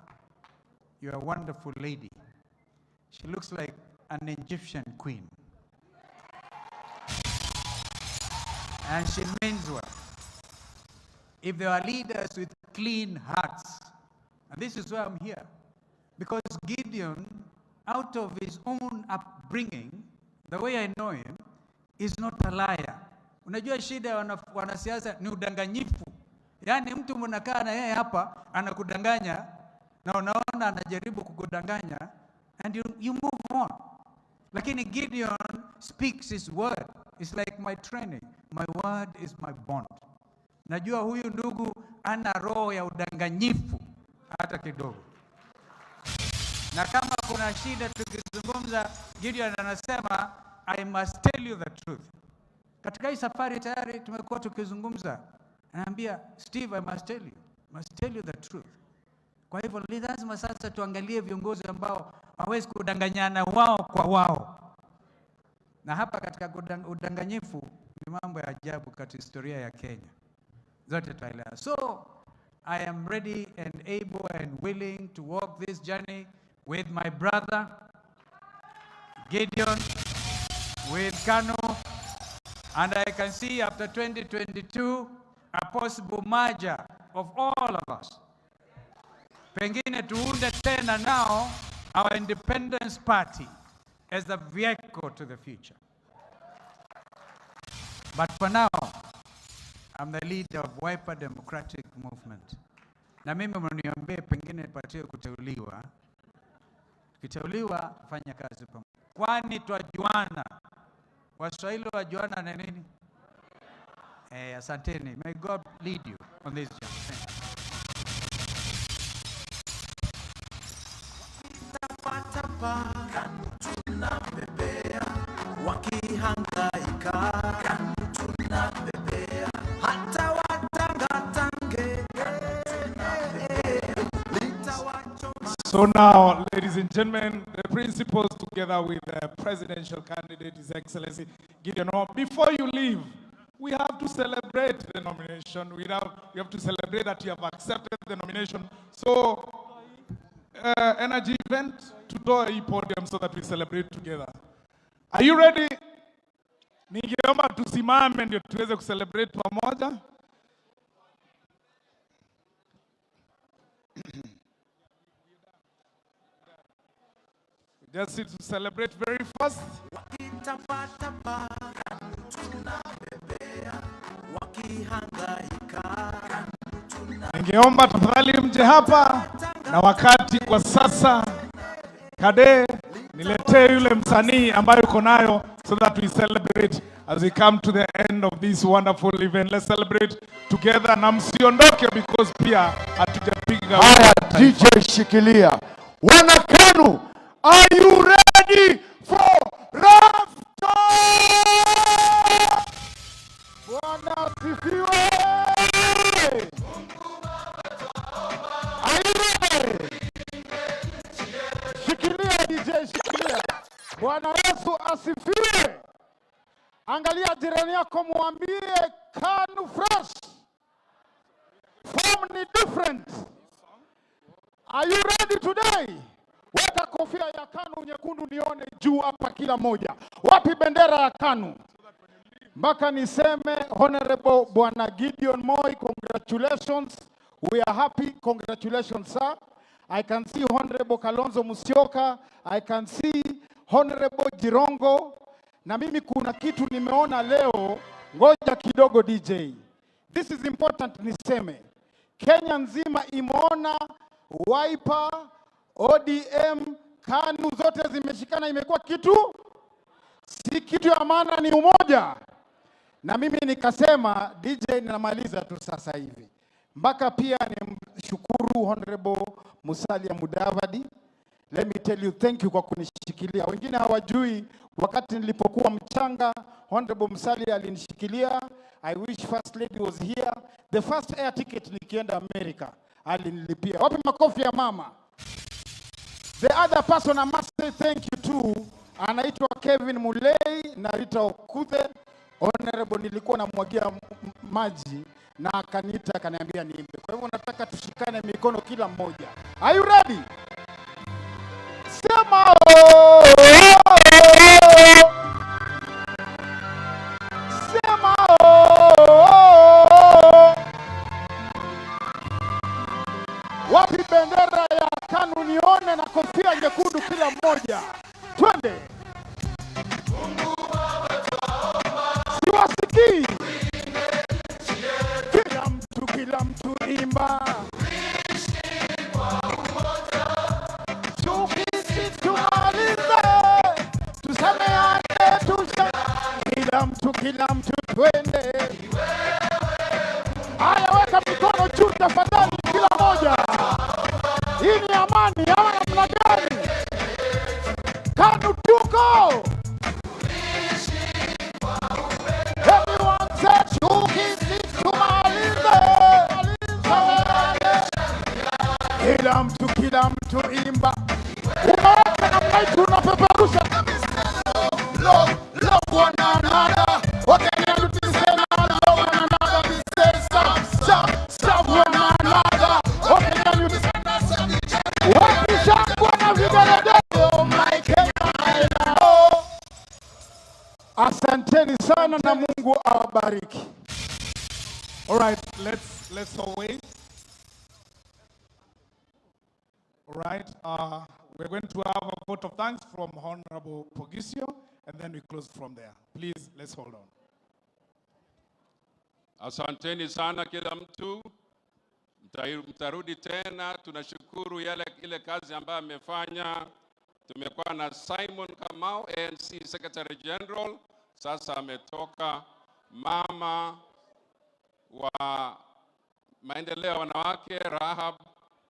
You are a wonderful lady. She looks like an Egyptian queen. And she means well. If there are leaders with clean hearts, and this is why I'm here, because Gideon, out of his own upbringing, the way I know him, is not a liar. Unajua shida ya wanasiasa ni udanganyifu. Yaani mtu mnakaa na yeye hapa anakudanganya, na unaona anajaribu kukudanganya, and you move on. Lakini Gideon speaks his word. It's like my training. My word is my bond. Najua huyu ndugu ana roho ya udanganyifu hata kidogo. Na kama kuna shida tukizungumza, Gideon anasema I must tell you the truth. Katika hii safari tayari tumekuwa tukizungumza. Anaambia Steve, I must tell you the truth. Kwa hivyo lazima sasa tuangalie viongozi ambao hawezi kudanganyana wao kwa wao. Na hapa katika udanganyifu ni mambo ya ajabu katika historia ya Kenya. Zote tutaelewa. So I am ready and able and willing to walk this journey with my brother Gideon, with KANU, and I can see after 2022 a possible merger of all of us. Pengine tuunde tena now our independence party as the vehicle to the future. But for now, I'm the leader of Wiper Democratic Movement. Na mimi mnaniambie pengine nipatiwe kuteuliwa. Kiteuliwa fanya kazi pamoja. Kwani twajuana. Waswahili wajuana na nini? Asanteni. May God lead you on this journey. Tunabebea wakihangaika, tunabebea hata watangatange. So now, ladies and gentlemen, the principals together with the presidential candidate, His Excellency Gideon Moi. Before you leave, we have to celebrate the nomination. We have to celebrate that you have accepted the nomination. So, energy event to toa hii podium so that we celebrate together. Are you ready? Ningeomba tusimame ndio tuweze kucelebrate pamoja. Just to celebrate very fast. Ningeomba tafadhali mje hapa na wakati kwa sasa Kade niletee yule msanii ambaye uko nayo so that we celebrate as we come to the end of this wonderful event. Let's celebrate together na msiondoke because pia hatujapiga. Haya, DJ shikilia. Wana KANU, are you ready for Rafto? Bwana asifiwe. Are you ready? Shikilia DJ, shikilia. Bwana Yesu asifiwe. Angalia jirani yako muambie KANU fresh. Form ni different. Are you ready today? Weka kofia ya KANU nyekundu nione juu hapa kila moja. Wapi bendera ya KANU? Mpaka niseme Honorable Bwana Gideon Moi, congratulations. We are happy. Congratulations, sir. I can see Honorable Kalonzo Musyoka. I can see Honorable Jirongo. Na mimi kuna kitu nimeona leo, ngoja kidogo DJ. This is important niseme. Kenya nzima imeona Wiper, ODM, KANU zote zimeshikana, imekuwa kitu, si kitu ya maana, ni umoja. Na mimi nikasema DJ ninamaliza tu sasa hivi. Mpaka pia nimshukuru Honorable Musalia Mudavadi. Let me tell you, thank you kwa kunishikilia. Wengine hawajui, wakati nilipokuwa mchanga, Honorable Musalia alinishikilia. I wish First Lady was here. The first air ticket nikienda America, alinilipia. Wapi makofi ya mama? The other person I must say thank you to, anaitwa Kevin Mulei na Rita Okuthe. Honorable nilikuwa namwagia maji na akaniita akaniambia niimbe. Kwa hivyo nataka tushikane mikono kila mmoja. Are you ready? Sema oh! Sema oh! Wapi bendera ya KANU nione na kofia nyekundu kila mmoja. Twende. Siwasikii. Kila mtu imba. Tukisi tumalize. Tusameane tusha. Kila mtu twende. Haya, weka mikono juu tafadhali kila moja. Hii ni amani ama namna gani? KANU tuko. Everyone says tukisi tumalize. Kila mtu imba. Unaweka namna hii tunapeperusha. Lo bwana nada. Wakenya tutisema lo bwana nada. Sa bwana nada. Wakenya tutisema wakishangwa na vigelegele. My Kenya. Asanteni sana na Mungu awabariki. All right, let's all wait. All right, we're going to have a vote of thanks from Honorable Pogisio, and then we close from there. Please, let's hold on. Asanteni sana kila mtu. Mtarudi tena. Tunashukuru ile kazi ambayo amefanya. Tumekuwa na Simon Kamau, ANC Secretary General. Sasa ametoka mama wa maendeleo ya wanawake Rahab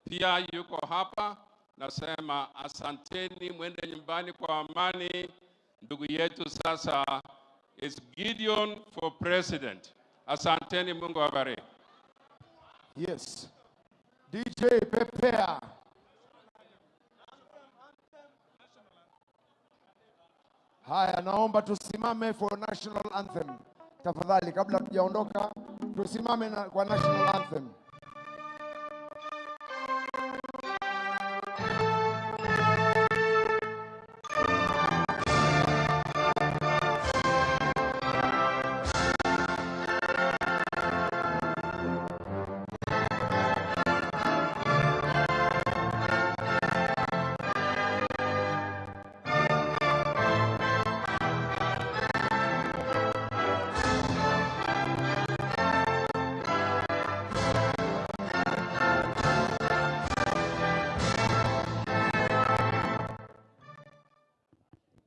pia yuko hapa. Nasema asanteni, mwende nyumbani kwa amani. Ndugu yetu sasa is Gideon for president. Asanteni, Mungu awabariki. Yes. DJ prepare. Haya, naomba tusimame for national anthem. tafadhali kabla tujaondoka tusimame kwa national anthem.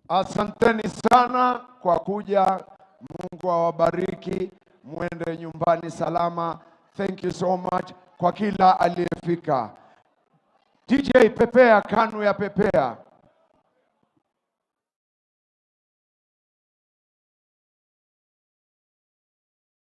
Asanteni sana kwa kuja. Mungu awabariki, muende nyumbani salama. Thank you so much kwa kila aliyefika. DJ pepea, KANU ya pepea.